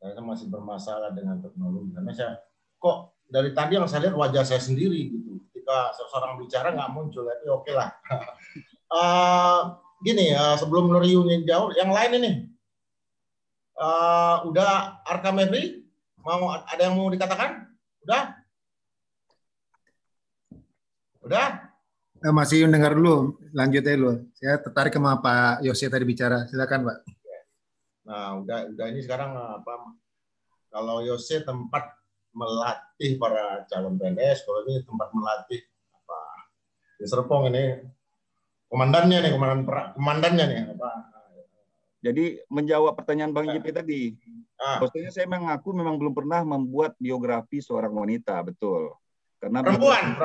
A: Saya masih bermasalah dengan teknologi, karena saya kok dari tadi yang saya lihat wajah saya sendiri gitu, ketika seseorang bicara nggak muncul, tapi oke lah. Gini ya, sebelum Nurio jauh, yang lain ini udah Arkam Mevri, ada yang mau dikatakan? Udah?
F: Masih dengar dulu, lanjut aja dulu. Saya tertarik sama Pak Yose tadi bicara, silakan Pak.
A: Nah, udah ini sekarang apa? Kalau Yose tempat melatih para calon PNS, kalau ini tempat melatih apa? Di Serpong ini. Komandannya nih apa?
E: Jadi menjawab pertanyaan Bang JP tadi, maksudnya saya memang belum pernah membuat biografi seorang wanita, betul. Karena perempuan.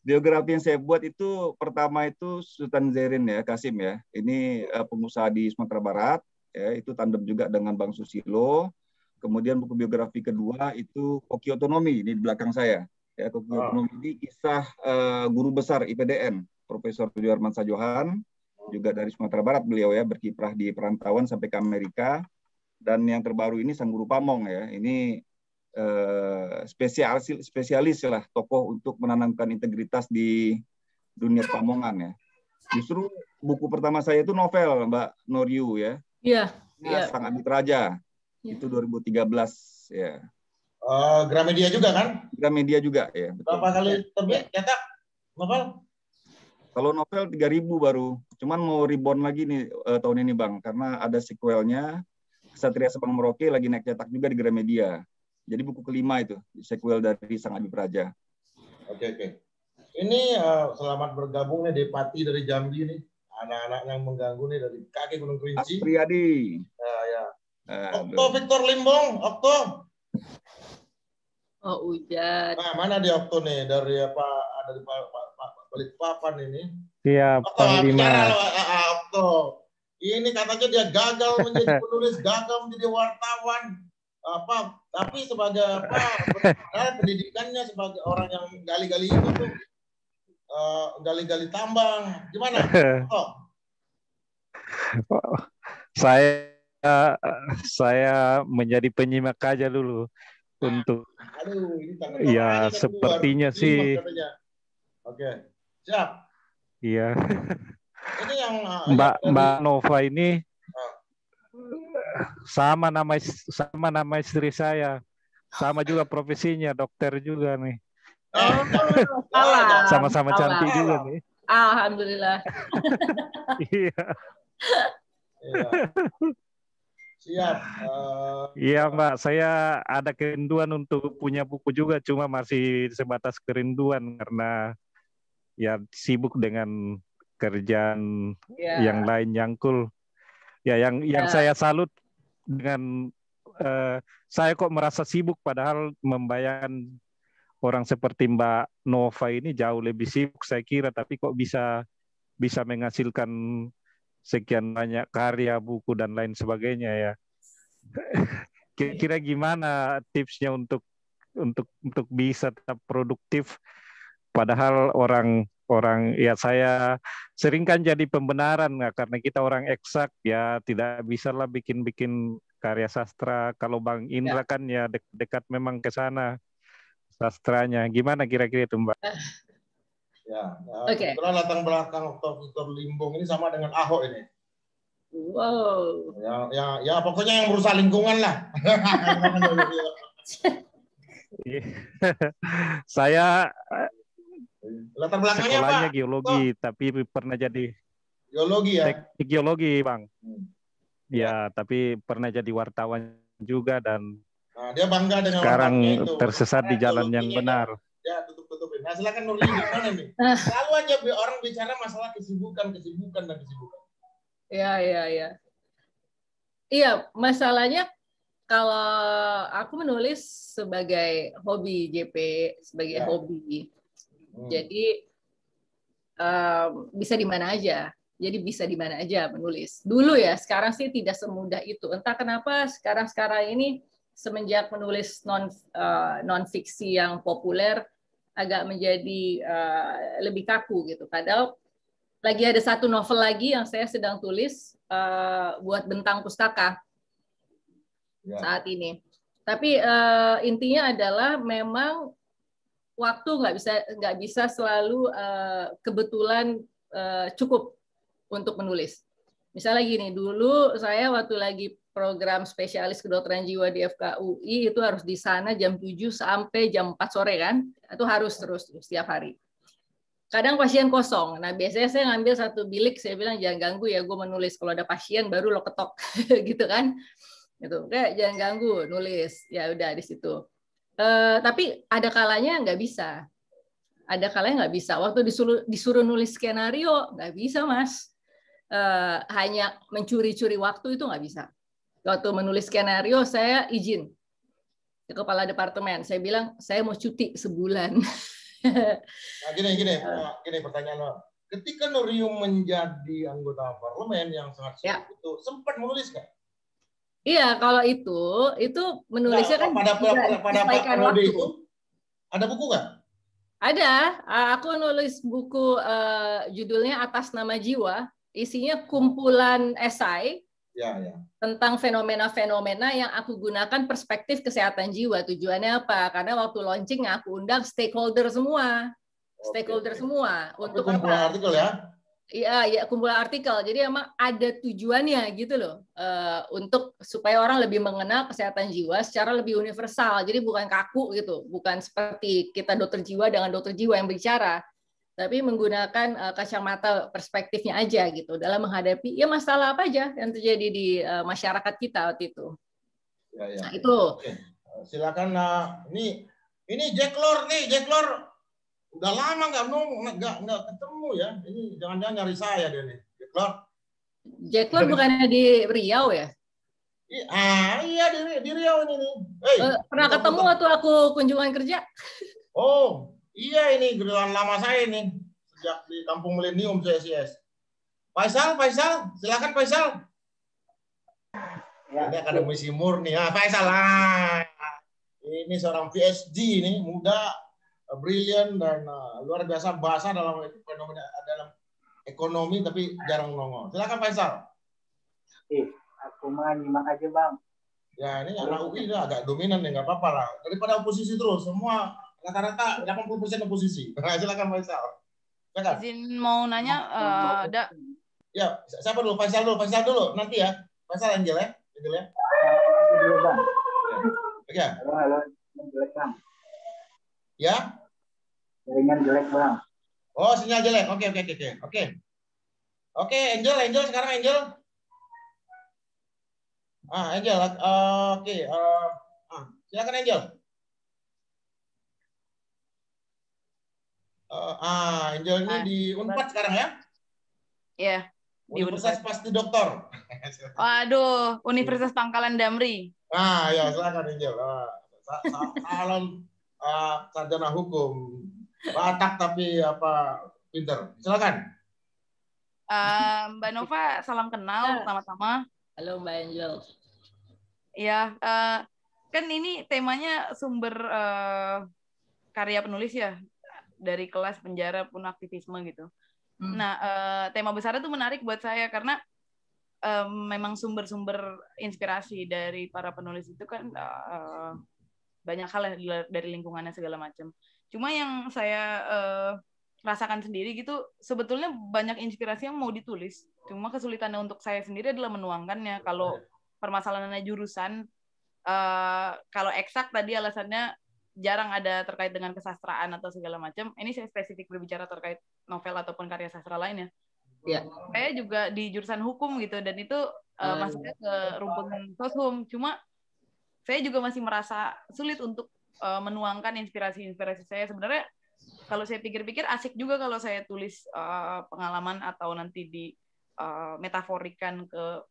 E: Biografi yang saya buat itu pertama itu Sultan Zairin ya, Kasim ya. Ini pengusaha di Sumatera Barat, ya, itu tandem juga dengan Bang Susilo. Kemudian buku biografi kedua itu Koki Otonomi, ini di belakang saya. Ya, Koki Otonomi ini kisah guru besar IPDN, Profesor Sudirman Sajohan, juga dari Sumatera Barat beliau ya, berkiprah di perantauan sampai ke Amerika. Dan yang terbaru ini Sang Guru Pamong ya, ini spesialis lah, tokoh untuk menanamkan integritas di dunia pamongan ya. Justru buku pertama saya itu novel Mbak Nurio ya.
B: Iya.
E: Sang Abid Raja. Itu 2013 ya.
A: Gramedia juga kan?
E: Gramedia juga ya.
A: Betul. Berapa kali terbit cetak novel?
E: Kalau novel 3.000 baru. Cuman mau reborn lagi nih tahun ini Bang, karena ada sequelnya. Ksatria Sabang Merauke lagi naik cetak juga di Gramedia. Jadi buku kelima itu, sequel dari Sang Adi Praja.
A: Oke. Ini selamat bergabung nih Depati dari Jambi nih. Anak-anak yang mengganggu nih dari kaki Gunung Kerinci.
E: Aspriyadi.
A: Ya. Okto Victor Limbong, Okto.
B: Oh, Ujat.
A: Nah, mana dia Okto nih? Dari apa? Ada di Balikpapan ini.
G: Siap, Panglima.
A: Okto. Ini katanya dia gagal menjadi penulis, gagal menjadi wartawan. Tapi sebagai pendidikannya sebagai orang yang gali-gali itu tuh, gali-gali tambang. Gimana?
G: Saya menjadi penyimak aja dulu untuk. Ya sepertinya sih.
A: Oke, siap.
G: Iya.
A: Ini yang
G: Mbak Nova ini sama nama istri saya, sama juga profesinya, dokter juga nih. Sama-sama cantik juga nih.
B: Alhamdulillah.
G: Iya.
A: Siap.
G: Iya Mbak, saya ada kerinduan untuk punya buku juga, cuma masih sebatas kerinduan karena ya sibuk dengan kerjaan yang lain nyangkul. Ya, yang saya salut dengan saya kok merasa sibuk padahal membayangkan orang seperti Mbak Nova ini jauh lebih sibuk saya kira, tapi kok bisa menghasilkan sekian banyak karya, buku dan lain sebagainya ya. Kira-kira gimana tipsnya untuk bisa tetap produktif padahal orang ya saya sering kan jadi pembenaran karena kita orang eksak ya tidak bisa lah bikin karya sastra. Kalau Bang Indra kan ya dekat memang ke sana sastranya. Gimana kira-kira itu Mbak?
A: Ya, kebetulan latar belakang Victor Limbong ini sama dengan Ahok ini.
B: Wow.
A: Ya pokoknya yang berusaha lingkungan lah.
G: Saya
A: latar belakangnya
G: sekolahnya
A: apa?
G: geologi, tapi pernah jadi
A: geologi ya.
G: Teknik geologi Bang. Ya, tapi pernah jadi wartawan juga dan
A: dia bangga dengan
G: sekarang
A: itu.
G: Tersesat di jalan yang benar.
A: Ya, tutup-tutupin. Nah, silakan Nurli gimana nih? Selalu aja orang bicara masalah kesibukan.
B: Iya. Iya, masalahnya kalau aku menulis sebagai hobi JP, sebagai hobi. Jadi bisa di mana aja. Jadi bisa di mana aja menulis. Dulu ya, sekarang sih tidak semudah itu. Entah kenapa sekarang ini semenjak menulis non fiksi yang populer agak menjadi lebih kaku gitu. Padahal lagi ada satu novel lagi yang saya sedang tulis buat Bentang Pustaka saat ini. Tapi intinya adalah memang waktu nggak bisa selalu kebetulan cukup untuk menulis. Misalnya gini, dulu saya waktu lagi program spesialis kedokteran jiwa di FKUI itu harus di sana jam 7 sampai jam 4 sore kan, itu harus terus setiap hari. Kadang pasien kosong, nah biasanya saya ngambil satu bilik, saya bilang jangan ganggu ya, gue menulis, kalau ada pasien baru lo ketok, gitu kan, gitu, kayak jangan ganggu, nulis, ya udah di situ. Tapi ada kalanya nggak bisa, waktu disuruh nulis skenario nggak bisa Mas. Hanya mencuri-curi waktu itu nggak bisa. Waktu menulis skenario saya izin ke kepala departemen, saya bilang saya mau cuti sebulan.
A: Nah, gini pertanyaan lo. Ketika Nurium menjadi anggota parlemen yang sangat sibuk itu, sempat menulis nggak?
B: Iya, kalau itu menulisnya kan
A: pada periode itu ada buku nggak?
B: Ada. Aku nulis buku judulnya Atas Nama Jiwa. Isinya kumpulan esai tentang fenomena-fenomena yang aku gunakan perspektif kesehatan jiwa. Tujuannya apa? Karena waktu launching aku undang stakeholder semua. Untuk
A: kumpulan artikel ya?
B: Iya, kumpulan artikel. Jadi emang ada tujuannya gitu loh. Untuk supaya orang lebih mengenal kesehatan jiwa secara lebih universal. Jadi bukan kaku gitu. Bukan seperti kita dokter jiwa dengan dokter jiwa yang bicara. tapi menggunakan kacamata perspektifnya aja gitu dalam menghadapi ya masalah apa aja yang terjadi di masyarakat kita waktu itu.
A: Ya, ya.
B: Nah, itu.
A: Oke. Silakan. Ini Jack Lord nih, Jack Lord udah lama nggak ketemu ya. Ini jangan-jangan nyari saya dia nih, Jack Lord.
B: Jack Lord bukannya di Riau ya?
A: Iya di Riau ini nih. Hey,
B: pernah ketemu waktu aku kunjungan kerja?
A: Oh, iya ini gerillan lama saya ini sejak di Kampung Milenium CSIS. Faisal, silakan Faisal. Ya. Ini akademisi murni. Faisal ini seorang PhD ini, muda, brilian dan luar biasa bahasa dalam fenomena dalam ekonomi tapi jarang nongol. Silakan Faisal.
D: Aku mah nyimak aja Bang.
A: Ya ini anak UI itu agak dominan ya, nggak apa-apa lah. Daripada oposisi terus, semua rata-rata 80% oposisi. Silakan Faisal. Silakan.
H: Izin mau nanya, ada.
A: Ya, siapa dulu? Faisal dulu. Nanti ya. Faisal Angel ya. Angel ya.
D: Dulu Bang.
A: Ya.
D: Halo, jelek Bang.
A: Ya.
D: Jaringan jelek Bang.
A: Oh, sinyal jelek. Oke, Angel sekarang Angel. Angel. Oke. Silakan Angel. Angel ini di Unpad sekarang ya?
H: Iya.
A: Universitas Pasti Doktor.
H: Waduh, Universitas Pangkalan Damri.
A: Ya silakan Angel. Salon sarjana hukum. Batak tapi pinter. Silakan.
H: Mbak Nova, salam kenal pertama-tama.
B: Halo Mbak Angel.
H: Ya, kan ini temanya sumber karya penulis ya, dari kelas penjara pun aktivisme gitu. Nah, tema besarnya tuh menarik buat saya karena memang sumber-sumber inspirasi dari para penulis itu kan banyak hal dari lingkungannya segala macam. Cuma yang saya rasakan sendiri gitu, sebetulnya banyak inspirasi yang mau ditulis. Cuma kesulitannya untuk saya sendiri adalah menuangkannya. Kalau permasalahannya jurusan, kalau eksak tadi alasannya jarang ada terkait dengan kesastraan atau segala macam. Ini saya spesifik berbicara terkait novel ataupun karya sastra lainnya.
B: Ya.
H: Saya juga di jurusan hukum gitu, dan itu masuknya ke rumpun soshum. Cuma saya juga masih merasa sulit untuk menuangkan inspirasi-inspirasi saya. Sebenarnya kalau saya pikir-pikir asik juga kalau saya tulis pengalaman atau nanti di metaforikan ke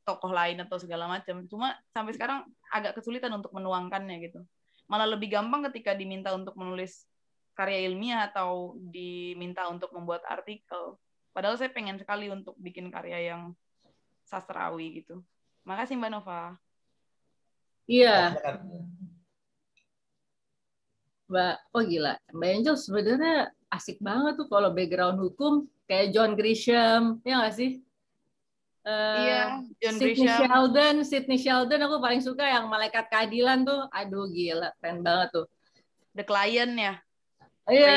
H: tokoh lain atau segala macam. Cuma sampai sekarang agak kesulitan untuk menuangkannya gitu. Malah lebih gampang ketika diminta untuk menulis karya ilmiah atau diminta untuk membuat artikel. Padahal saya pengen sekali untuk bikin karya yang sastrawi gitu. Makasih Mbak Nova.
B: Iya. Gila. Mbak Angel sebenarnya asik banget tuh kalau background hukum kayak John Grisham, ya nggak sih?
H: Iya, John Grisham.
B: Sidney Sheldon aku paling suka yang Malaikat Keadilan tuh. Aduh gila, keren banget tuh.
H: The Client ya.
B: Iya.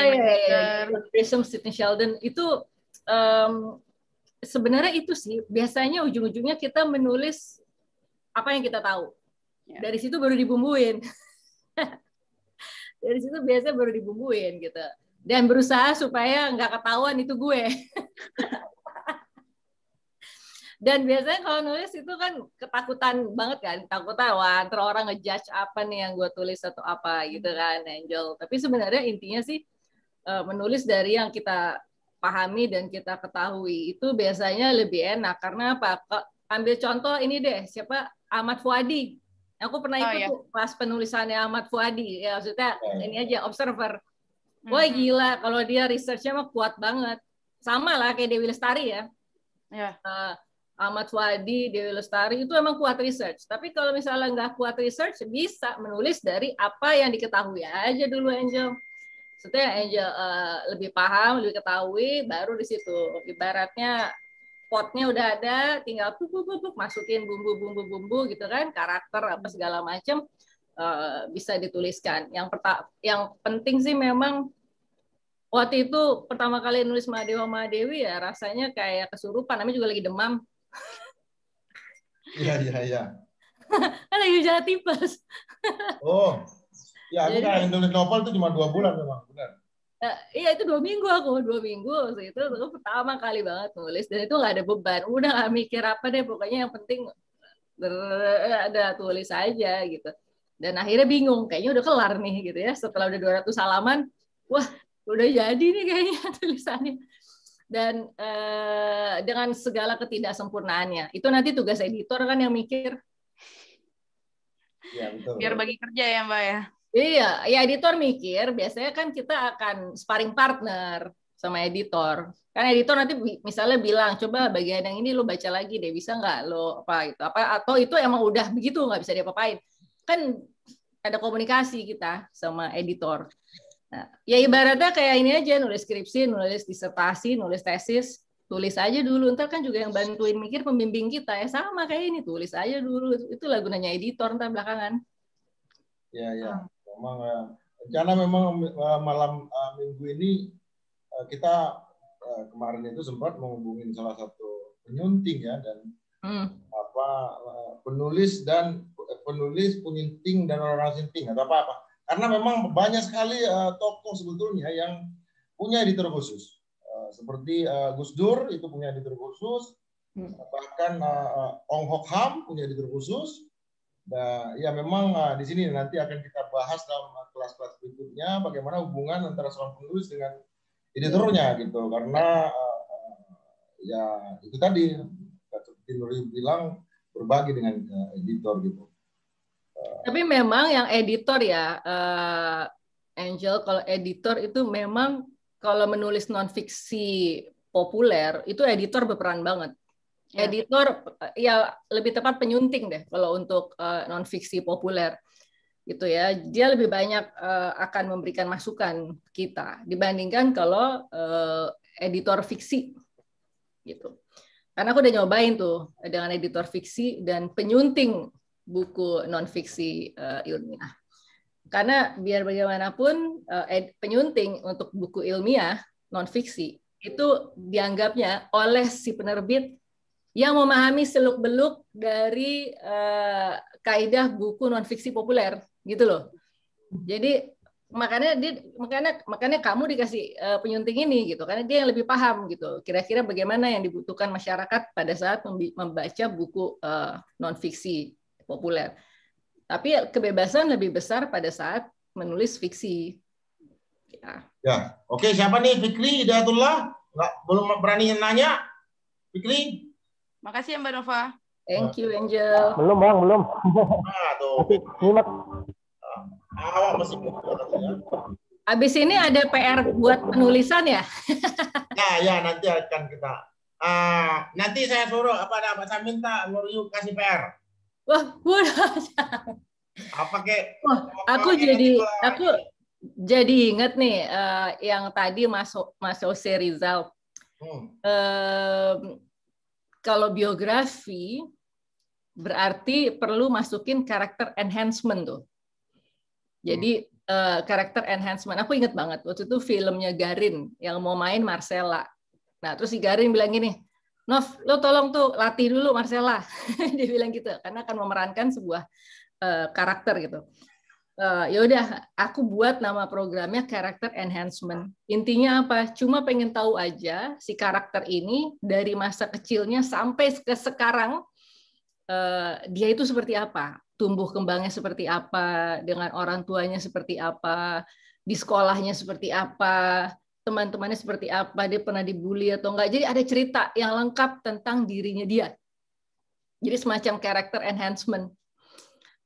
B: John Grisham, Sidney Sheldon itu sebenarnya itu sih biasanya ujung-ujungnya kita menulis apa yang kita tahu. Dari situ baru dibumbuin. Dari situ biasanya baru dibumbuin gitu. Dan berusaha supaya nggak ketahuan itu gue. Dan biasanya kalau nulis itu kan ketakutan banget kan. Takutan, wah ntar orang ngejudge apa nih yang gue tulis atau apa gitu kan, Angel. Tapi sebenarnya intinya sih menulis dari yang kita pahami dan kita ketahui. Itu biasanya lebih enak. Karena apa? Ambil contoh ini deh, siapa? Ahmad Fuadi. Aku pernah ikut tuh pas penulisannya Ahmad Fuadi. Ya maksudnya ini aja, Observer. Wah gila, kalau dia research-nya mah kuat banget. Sama lah kayak Dewi Lestari ya. Ahmad Fuadi, Dewi Lestari itu emang kuat research. Tapi kalau misalnya nggak kuat research, bisa menulis dari apa yang diketahui aja dulu, Angel. Maksudnya Angel lebih paham, lebih ketahui, baru di situ. Ibaratnya potnya udah ada, tinggal masukin bumbu gitu kan, karakter apa segala macam bisa dituliskan. Yang penting sih memang waktu itu pertama kali nulis Mahadewa ya rasanya kayak kesurupan, namanya juga lagi demam.
A: Iya.
B: Kan lagi jalan tipes.
A: Oh, ya aku kan nulis novel itu cuma 2 bulan memang, benar.
B: Iya itu 2 minggu aku 2 minggu waktu itu pertama kali banget nulis dan itu nggak ada beban, udah nggak mikir apa deh, pokoknya yang penting ada tulis aja gitu. Dan akhirnya bingung, kayaknya udah kelar nih gitu ya, setelah udah 200 halaman, wah udah jadi nih kayaknya tulisannya. Dan dengan segala ketidaksempurnaannya, itu nanti tugas editor kan yang mikir.
A: Ya, betul.
H: Biar bagi kerja ya Mbak ya.
B: Iya, ya editor mikir, biasanya kan kita akan sparring partner sama editor. Kan editor nanti misalnya bilang, coba bagian yang ini lo baca lagi deh, bisa nggak lo apa itu apa, atau itu emang udah begitu nggak bisa diapa-apain. Kan ada komunikasi kita sama editor. Nah, ya ibaratnya kayak ini aja, nulis skripsi, nulis disertasi, nulis tesis, tulis aja dulu. Ntar kan juga yang bantuin mikir pembimbing kita ya sama kayak ini, tulis aja dulu. Itulah gunanya editor ntar belakangan.
A: Ya. Memang rencana memang malam minggu ini kita kemarin itu sempat menghubungi salah satu penyunting ya, dan penulis penyunting dan orang sinting atau apa karena memang banyak sekali tokoh sebetulnya yang punya editor khusus, seperti Gus Dur itu punya editor khusus, bahkan Ong Hok Ham punya editor khusus. Nah, ya memang di sini nanti akan kita bahas dalam kelas-kelas berikutnya bagaimana hubungan antara seorang penulis dengan editornya gitu, karena ya itu tadi seperti Nuri bilang berbagi dengan editor gitu.
B: Tapi memang yang editor ya, Angel, kalau editor itu memang kalau menulis non-fiksi populer itu editor berperan banget. Editor ya lebih tepat penyunting deh kalau untuk non-fiksi populer gitu ya, dia lebih banyak akan memberikan masukan kita dibandingkan kalau editor fiksi gitu. Karena aku udah nyobain tuh dengan editor fiksi dan penyunting buku non-fiksi ilmiah. Karena biar bagaimanapun penyunting untuk buku ilmiah non-fiksi itu dianggapnya oleh si penerbit yang memahami seluk-beluk dari kaidah buku non-fiksi populer gitu loh. Jadi makanya kamu dikasih penyunting ini gitu, karena dia yang lebih paham gitu. Kira-kira bagaimana yang dibutuhkan masyarakat pada saat membaca buku non-fiksi populer. Tapi kebebasan lebih besar pada saat menulis fiksi.
A: Ya, oke, siapa nih? Fikri Hidayatullah? Belum berani nanya. Fikri?
H: Makasih ya Mbak Nova.
B: Thank you, Angel.
D: Belum Bang, belum.
A: Tuh.
D: Nyimak.
A: Awak masih ya.
B: Abis ini ada PR buat penulisan ya?
A: Ya, nanti akan kita. Nanti saya suruh saya minta Nuriu kasih PR.
B: Wah, udah.
A: Apa kek?
B: Aku jadi ingat nih yang tadi Mas Jose Rizal. Kalau biografi berarti perlu masukin karakter enhancement tuh. Jadi karakter enhancement, aku inget banget waktu itu filmnya Garin yang mau main Marcella. Nah terus si Garin bilang gini, Nov, lo tolong tuh latih dulu Marcella. Dia bilang gitu, karena akan memerankan sebuah karakter gitu. Ya udah, aku buat nama programnya karakter enhancement. Intinya apa? Cuma pengen tahu aja si karakter ini dari masa kecilnya sampai ke sekarang dia itu seperti apa, tumbuh kembangnya seperti apa, dengan orang tuanya seperti apa, di sekolahnya seperti apa, teman-temannya seperti apa, dia pernah dibully atau enggak. Jadi ada cerita yang lengkap tentang dirinya dia. Jadi semacam karakter enhancement.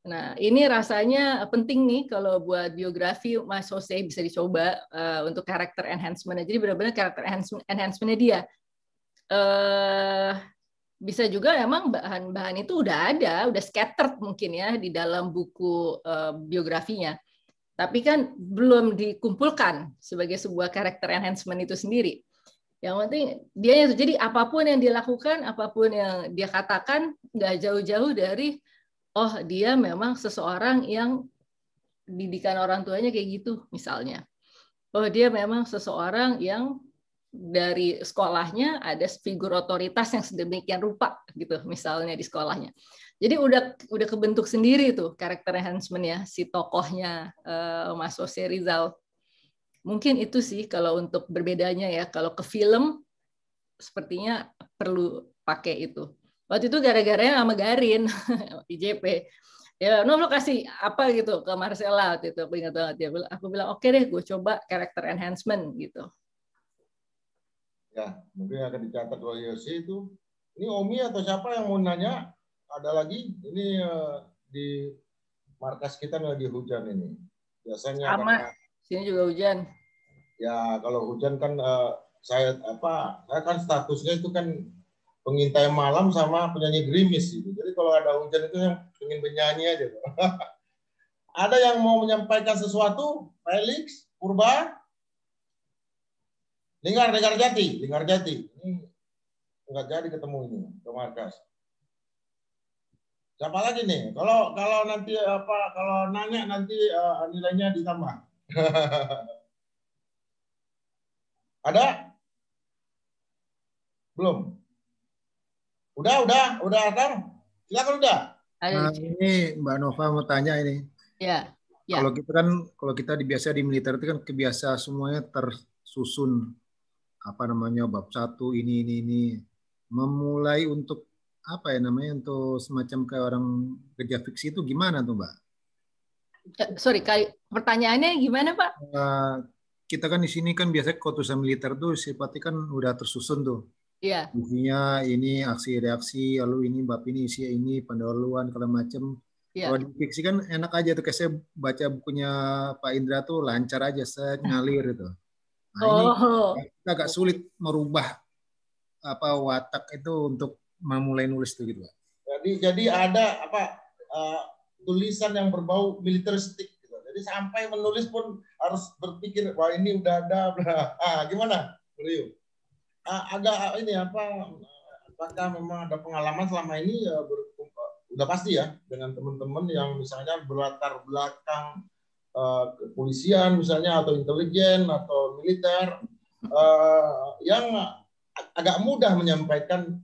B: Nah, ini rasanya penting nih kalau buat biografi Mas Jose bisa dicoba untuk karakter enhancement. Jadi benar-benar karakter enhancement-nya dia. Bisa juga emang bahan-bahan itu udah ada, udah scattered mungkin ya di dalam buku biografinya. Tapi kan belum dikumpulkan sebagai sebuah karakter enhancement itu sendiri. Yang penting dia itu, jadi apapun yang dia lakukan, apapun yang dia katakan, nggak jauh-jauh dari oh dia memang seseorang yang didikan orang tuanya kayak gitu misalnya. Oh dia memang seseorang yang dari sekolahnya ada figur otoritas yang sedemikian rupa gitu misalnya di sekolahnya. Jadi udah kebentuk sendiri tuh karakter enhancement ya si tokohnya Mas Jose Rizal. Mungkin itu sih kalau untuk berbedanya ya. Kalau ke film sepertinya perlu pakai itu. Waktu itu gara-garanya sama Garin IJP. Ya, lo kasih apa gitu ke Marcella waktu itu, aku ingat banget ya. Aku bilang oke deh, gue coba character enhancement gitu.
A: Ya, mungkin akan dicatat oleh Yosi itu. Ini Omi atau siapa yang mau nanya? Ada lagi? Ini di markas kita lagi hujan ini. Biasanya
B: sama, sini juga hujan.
A: Ya, kalau hujan kan saya kan statusnya itu kan pengintai malam sama penyanyi gerimis gitu. Jadi kalau ada hujan itu yang ingin bernyanyi aja. Ada yang mau menyampaikan sesuatu? Felix, Purba, Linggar Jati. Ini nggak jadi ketemu ini ke markas. Siapa lagi nih? Kalau nanti kalau nanya nanti nilainya ditambah. Ada? Belum? Udah Kang. Silakan udah.
F: Nah, ini Mbak Nova mau tanya ini.
B: Ya.
F: Kalau kita biasa di militer itu kan kebiasa semuanya tersusun bab 1 ini. Memulai untuk untuk semacam kayak orang kerja fiksi itu gimana tuh, Mbak?
B: Sorry, pertanyaannya gimana, Pak?
F: Kita kan di sini kan biasanya keputusan militer tuh sifatnya kan udah tersusun tuh.
B: Iya.
F: Isinya ini aksi reaksi, lalu ini bab ini isi ini pendahuluan kalau macam.
B: Iya.
F: Kalau di fiksi kan enak aja tuh, kayak saya baca bukunya Pak Indra tuh lancar aja, saya ngalir gitu. Nah, ini agak sulit merubah watak itu untuk memulai nulis tuh gitu, Pak.
A: Jadi ada tulisan yang berbau militeristik. Jadi sampai menulis pun harus berpikir, wah ini udah ada. Gimana, Rio? Agak ini apakah memang ada pengalaman selama ini udah pasti ya dengan teman-teman yang misalnya berlatar belakang kepolisian misalnya atau intelijen atau militer yang agak mudah menyampaikan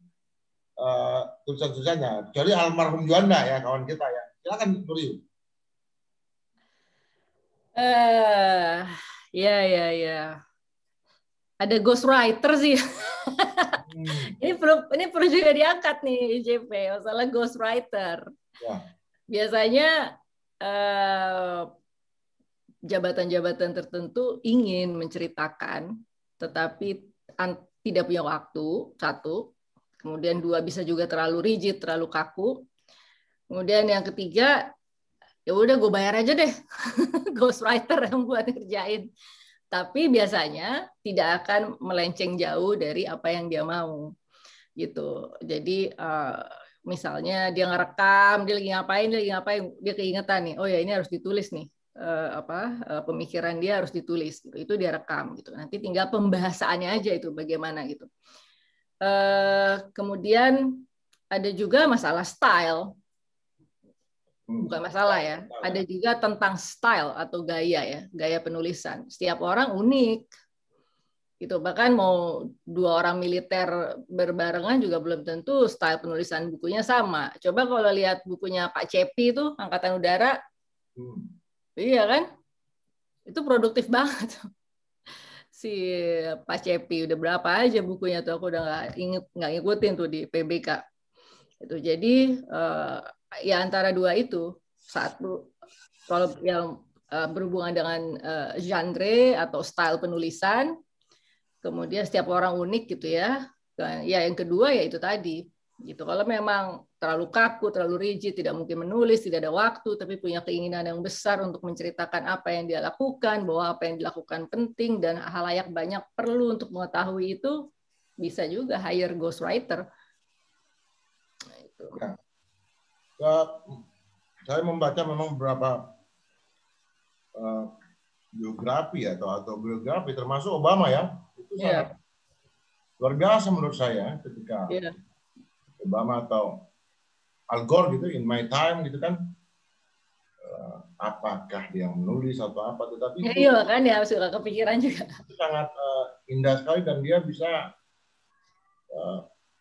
A: tulisan-tulisannya. Kecuali almarhum Juanda ya, kawan kita ya. Silakan, Rio.
B: Ya. Ada ghostwriter sih. Ini perlu juga diangkat nih, JP, masalah ghostwriter.
A: Ya.
B: Biasanya jabatan-jabatan tertentu ingin menceritakan, tetapi tidak punya waktu, satu. Kemudian dua, bisa juga terlalu rigid, terlalu kaku. Kemudian yang ketiga, ya udah gue bayar aja deh ghostwriter yang buat ngerjain. Tapi biasanya tidak akan melenceng jauh dari apa yang dia mau, gitu. Jadi misalnya dia ngerekam, dia lagi ngapain, dia keingetan nih, oh ya ini harus ditulis nih, pemikiran dia harus ditulis, gitu. Itu dia rekam, gitu. Nanti tinggal pembahasannya aja itu bagaimana gitu. Kemudian ada juga masalah style. Bukan masalah ya. Ada juga tentang style atau gaya ya, gaya penulisan. Setiap orang unik. Gitu. Bahkan mau dua orang militer berbarengan juga belum tentu style penulisan bukunya sama. Coba kalau lihat bukunya Pak Cepi itu, Angkatan Udara. Iya kan? Itu produktif banget. Si Pak Cepi udah berapa aja bukunya tuh, aku udah nggak ngikutin tuh di PBK. Itu jadi ya antara dua itu, satu kalau yang berhubungan dengan genre atau style penulisan, kemudian setiap orang unik gitu ya. Ya yang kedua ya itu tadi gitu. Kalau memang terlalu kaku, terlalu rigid, tidak mungkin menulis, tidak ada waktu, tapi punya keinginan yang besar untuk menceritakan apa yang dia lakukan, bahwa apa yang dilakukan penting dan halayak banyak perlu untuk mengetahui itu, bisa juga hire ghostwriter.
A: Saya membaca memang beberapa biografi atau autobiografi termasuk Obama ya, itu sangat luar biasa menurut saya ketika Obama atau Al Gore gitu, In My Time gitu kan, apakah dia menulis atau apa, tetapi
B: iya kan ya, suka kepikiran juga.
A: Itu sangat indah sekali dan dia bisa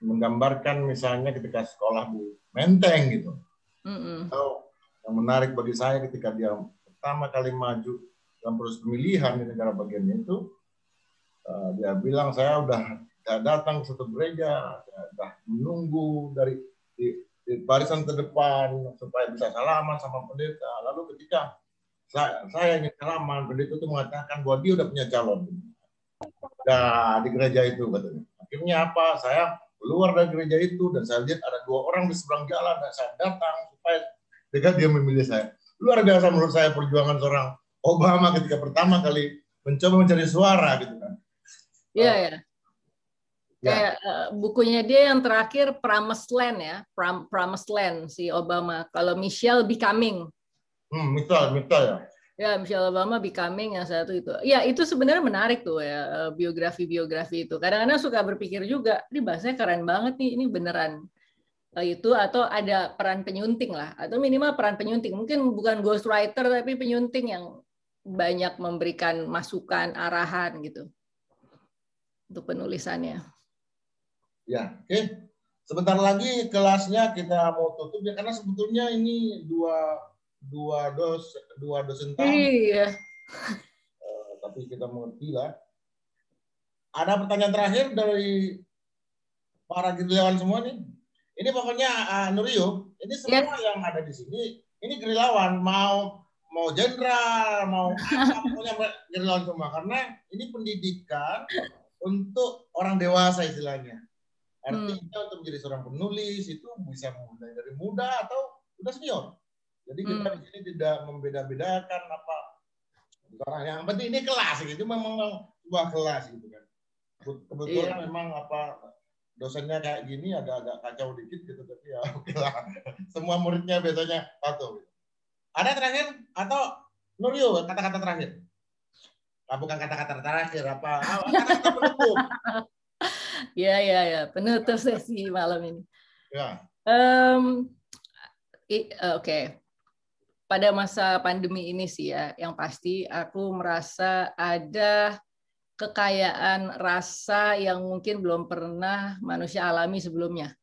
A: menggambarkan misalnya ketika sekolah di Menteng gitu. Atau yang menarik bagi saya ketika dia pertama kali maju dalam proses pemilihan di negara bagiannya itu, dia bilang saya udah datang ke satu gereja, udah menunggu di barisan terdepan supaya bisa salaman sama pendeta. Lalu ketika saya ingin salaman, pendeta itu mengatakan bahwa dia udah punya calon. Nah, di gereja itu katanya. Akhirnya apa? Saya keluar dari gereja itu dan saya lihat ada 2 orang di seberang jalan dan saya datang supaya dia memilih saya. Luar biasa menurut saya perjuangan seorang Obama ketika pertama kali mencoba mencari suara gitu kan.
B: Iya ya. Kayak bukunya dia yang terakhir Promised Land ya, Promised Land si Obama. Kalau Michelle Becoming.
A: Michelle ya.
B: Ya, Michelle Obama Becoming yang satu itu. Ya, itu sebenarnya menarik tuh ya, biografi-biografi itu. Kadang-kadang suka berpikir juga, ini bahasanya keren banget nih, ini beneran itu atau ada peran penyunting lah, atau minimal peran penyunting. Mungkin bukan ghostwriter tapi penyunting yang banyak memberikan masukan, arahan gitu untuk penulisannya.
A: Ya, oke. Sebentar lagi kelasnya kita mau tutup ya, karena sebetulnya ini dua dosen tamu.
B: Iya.
A: Tapi kita mengerti lah. Ada pertanyaan terakhir dari para gerilyawan semua nih. Ini pokoknya Nurio, ini semua yang ada di sini, ini gerilyawan, mau jenderal, mau apa, pokoknya gerilyawan semua. Karena ini pendidikan untuk orang dewasa istilahnya. Artinya untuk menjadi seorang penulis itu bisa mulai dari muda atau sudah senior. Jadi kita di sini tidak membeda-bedakan apa. Yang penting ini kelas gitu, memang sebuah kelas gitu kan. Kebetulan memang apa dosennya kayak gini agak kacau dikit gitu, tapi ya oke lah. Semua muridnya biasanya patuh. Ada terakhir atau Nurio kata-kata terakhir? Bukan kata-kata terakhir, kata-kata penutup.
B: Ya, penutup sesi malam ini.
A: Ya.
B: Oke. Pada masa pandemi ini sih ya, yang pasti aku merasa ada kekayaan rasa yang mungkin belum pernah manusia alami sebelumnya.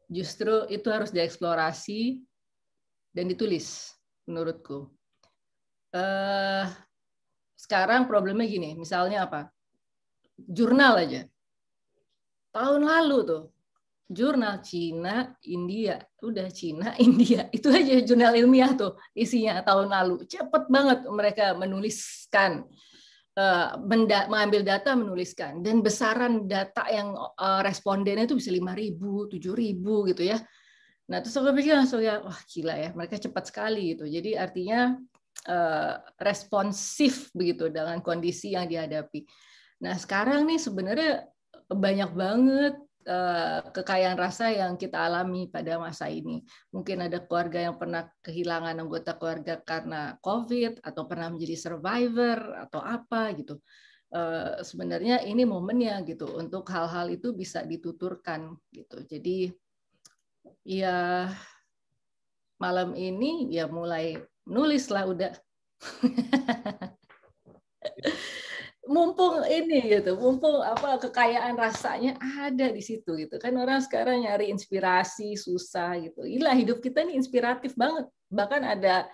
B: Justru itu harus dieksplorasi dan ditulis, menurutku. Sekarang problemnya gini, misalnya apa? Jurnal aja. Tahun lalu tuh, jurnal Cina, India, udah Cina, India, itu aja jurnal ilmiah tuh isinya tahun lalu. Cepet banget mereka menuliskan, mengambil data, menuliskan, dan besaran data yang respondennya itu bisa 5.000, 7.000 gitu ya. Nah terus aku pikir langsung ya, wah gila ya, mereka cepat sekali gitu. Jadi artinya responsif begitu dengan kondisi yang dihadapi. Nah sekarang nih sebenarnya banyak banget kekayaan rasa yang kita alami pada masa ini. Mungkin ada keluarga yang pernah kehilangan anggota keluarga karena COVID atau pernah menjadi survivor atau apa gitu. Sebenarnya ini momennya gitu untuk hal-hal itu bisa dituturkan gitu. Jadi ya malam ini ya mulai nulis lah udah. Mumpung ini gitu, mumpung apa kekayaan rasanya ada di situ gitu kan, orang sekarang nyari inspirasi susah gitu. Gila, hidup kita ini inspiratif banget. Bahkan ada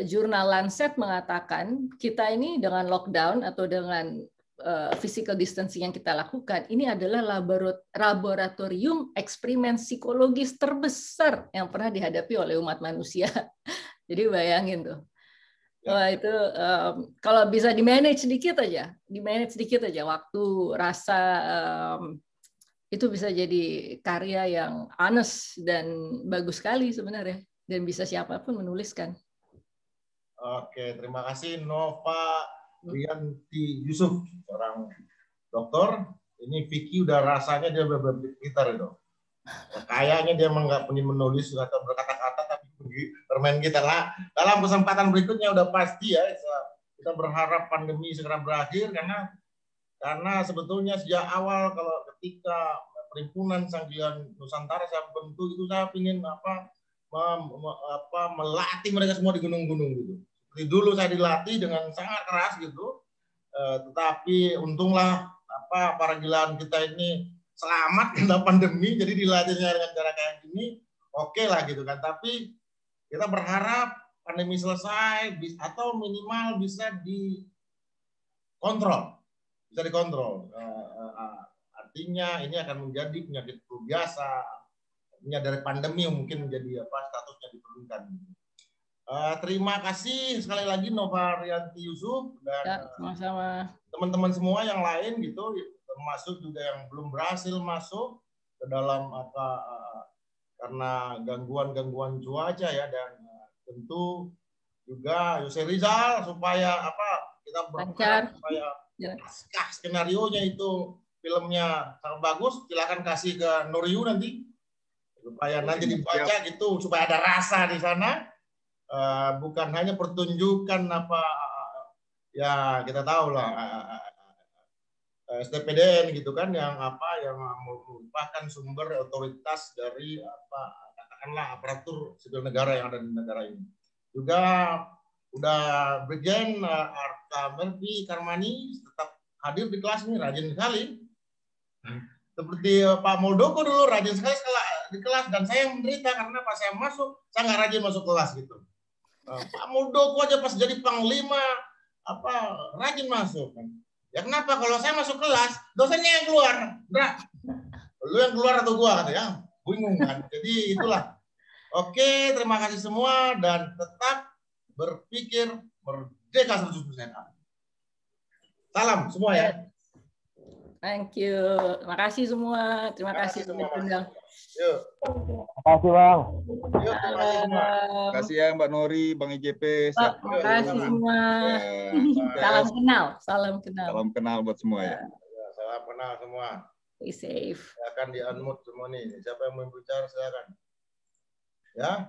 B: jurnal Lancet mengatakan kita ini dengan lockdown atau dengan physical distancing yang kita lakukan, ini adalah laboratorium eksperimen psikologis terbesar yang pernah dihadapi oleh umat manusia. Jadi bayangin tuh. Wah itu kalau bisa di-manage sedikit aja waktu, rasa, itu bisa jadi karya yang honest dan bagus sekali sebenarnya, dan bisa siapapun menuliskan.
A: Oke, terima kasih Nova Rianti Yusuf, seorang dokter. Ini Vicky udah rasanya dia bergitar itu. Kayaknya dia emang nggak punya menulis atau berkata-kata, tapi bermain gitar lah. Dalam kesempatan berikutnya udah pasti ya, kita berharap pandemi segera berakhir, karena sebetulnya sejak awal kalau ketika Perhimpunan Sanggilan Nusantara saya bentuk itu, saya ingin melatih mereka semua di gunung-gunung gitu. Seperti dulu saya dilatih dengan sangat keras gitu, tetapi untunglah para gilaan kita ini selamat kena pandemi, jadi dilatihnya dengan cara kayak gini, oke lah gitu kan. Tapi kita berharap pandemi selesai atau minimal bisa dikontrol. Artinya ini akan menjadi penyakit flu biasa, dari pandemi yang mungkin menjadi statusnya diperlukan. Terima kasih sekali lagi Nova Rianti Yusuf dan
B: sama-sama
A: teman-teman semua yang lain gitu, termasuk juga yang belum berhasil masuk ke dalam karena gangguan cuaca ya, dan tentu juga Yose Rizal supaya kita berharap supaya skenario nya itu filmnya sangat bagus, silakan kasih ke Nuriu nanti supaya nanti dibaca gitu, supaya ada rasa di sana. Bukan hanya pertunjukan ya kita tahu lah STPDN gitu kan, yang merupakan sumber otoritas dari katakanlah aparatur sipil negara yang ada di negara ini. Juga udah Brigjen Arka Melvi Karmani tetap hadir di kelas ini, rajin sekali. Seperti Pak Muldoko dulu rajin sekali di kelas, dan saya yang menderita karena pas saya masuk saya nggak rajin masuk kelas gitu. Pak Muldoko aja pas jadi panglima rajin masuk kan. Ya kenapa kalau saya masuk kelas dosennya yang keluar? Lu yang keluar atau gua kata ya? Bingung kan. Jadi itulah. Oke, terima kasih semua dan tetap berpikir merdeka 100%. Salam semua ya.
B: Thank you. Terima kasih semua. Terima kasih sudah diundang.
A: Yuk.
C: Terima kasih Bang.
A: Yuk, terima kasih semua.
E: Terima kasih ya Mbak Nori, Bang IJP.
B: Terima kasih semua. Salam kenal. Salam kenal.
E: Salam kenal buat semua ya.
A: Salam kenal semua.
B: Stay safe.
A: Silakan di unmute semua nih. Siapa yang mau bicara silakan. Ya.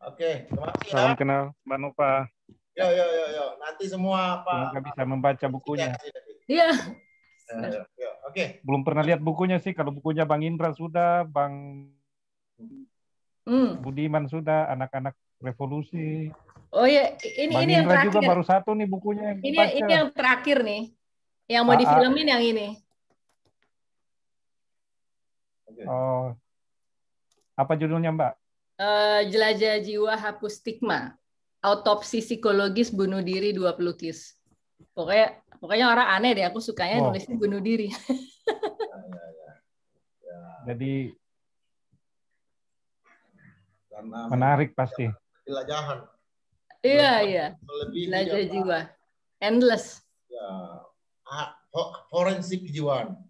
A: Oke, terima kasih ya.
G: Salam kenal Mbak Nova.
A: Yo. Nanti semua
G: Semoga bisa membaca bukunya.
B: Iya.
A: Oke.
G: Belum pernah lihat bukunya sih. Kalau bukunya Bang Indra sudah, Bang Budiman sudah, anak-anak revolusi.
B: Oh ya, ini yang terakhir.
G: Bang Indra juga baru satu nih bukunya.
B: Ini yang terakhir nih. Yang mau difilmin yang ini.
G: Oh. Apa judulnya, Mbak?
B: Jelajah Jiwa Hapus Stigma. Autopsi psikologis bunuh diri 2 pelukis. Pokoknya orang aneh deh. Aku sukanya nulisnya bunuh diri.
G: Jadi menarik pasti.
A: Jelajahan.
B: Iya. Jelajah jiwa. Endless.
A: Ya. Forensik kejiwaan.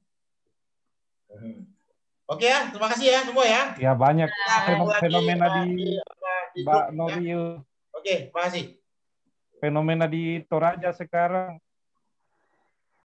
A: Oke ya, terima kasih ya semua ya.
G: Ya banyak fenomena di Mbak Nori.
A: Oke, terima kasih.
G: Fenomena di Toraja sekarang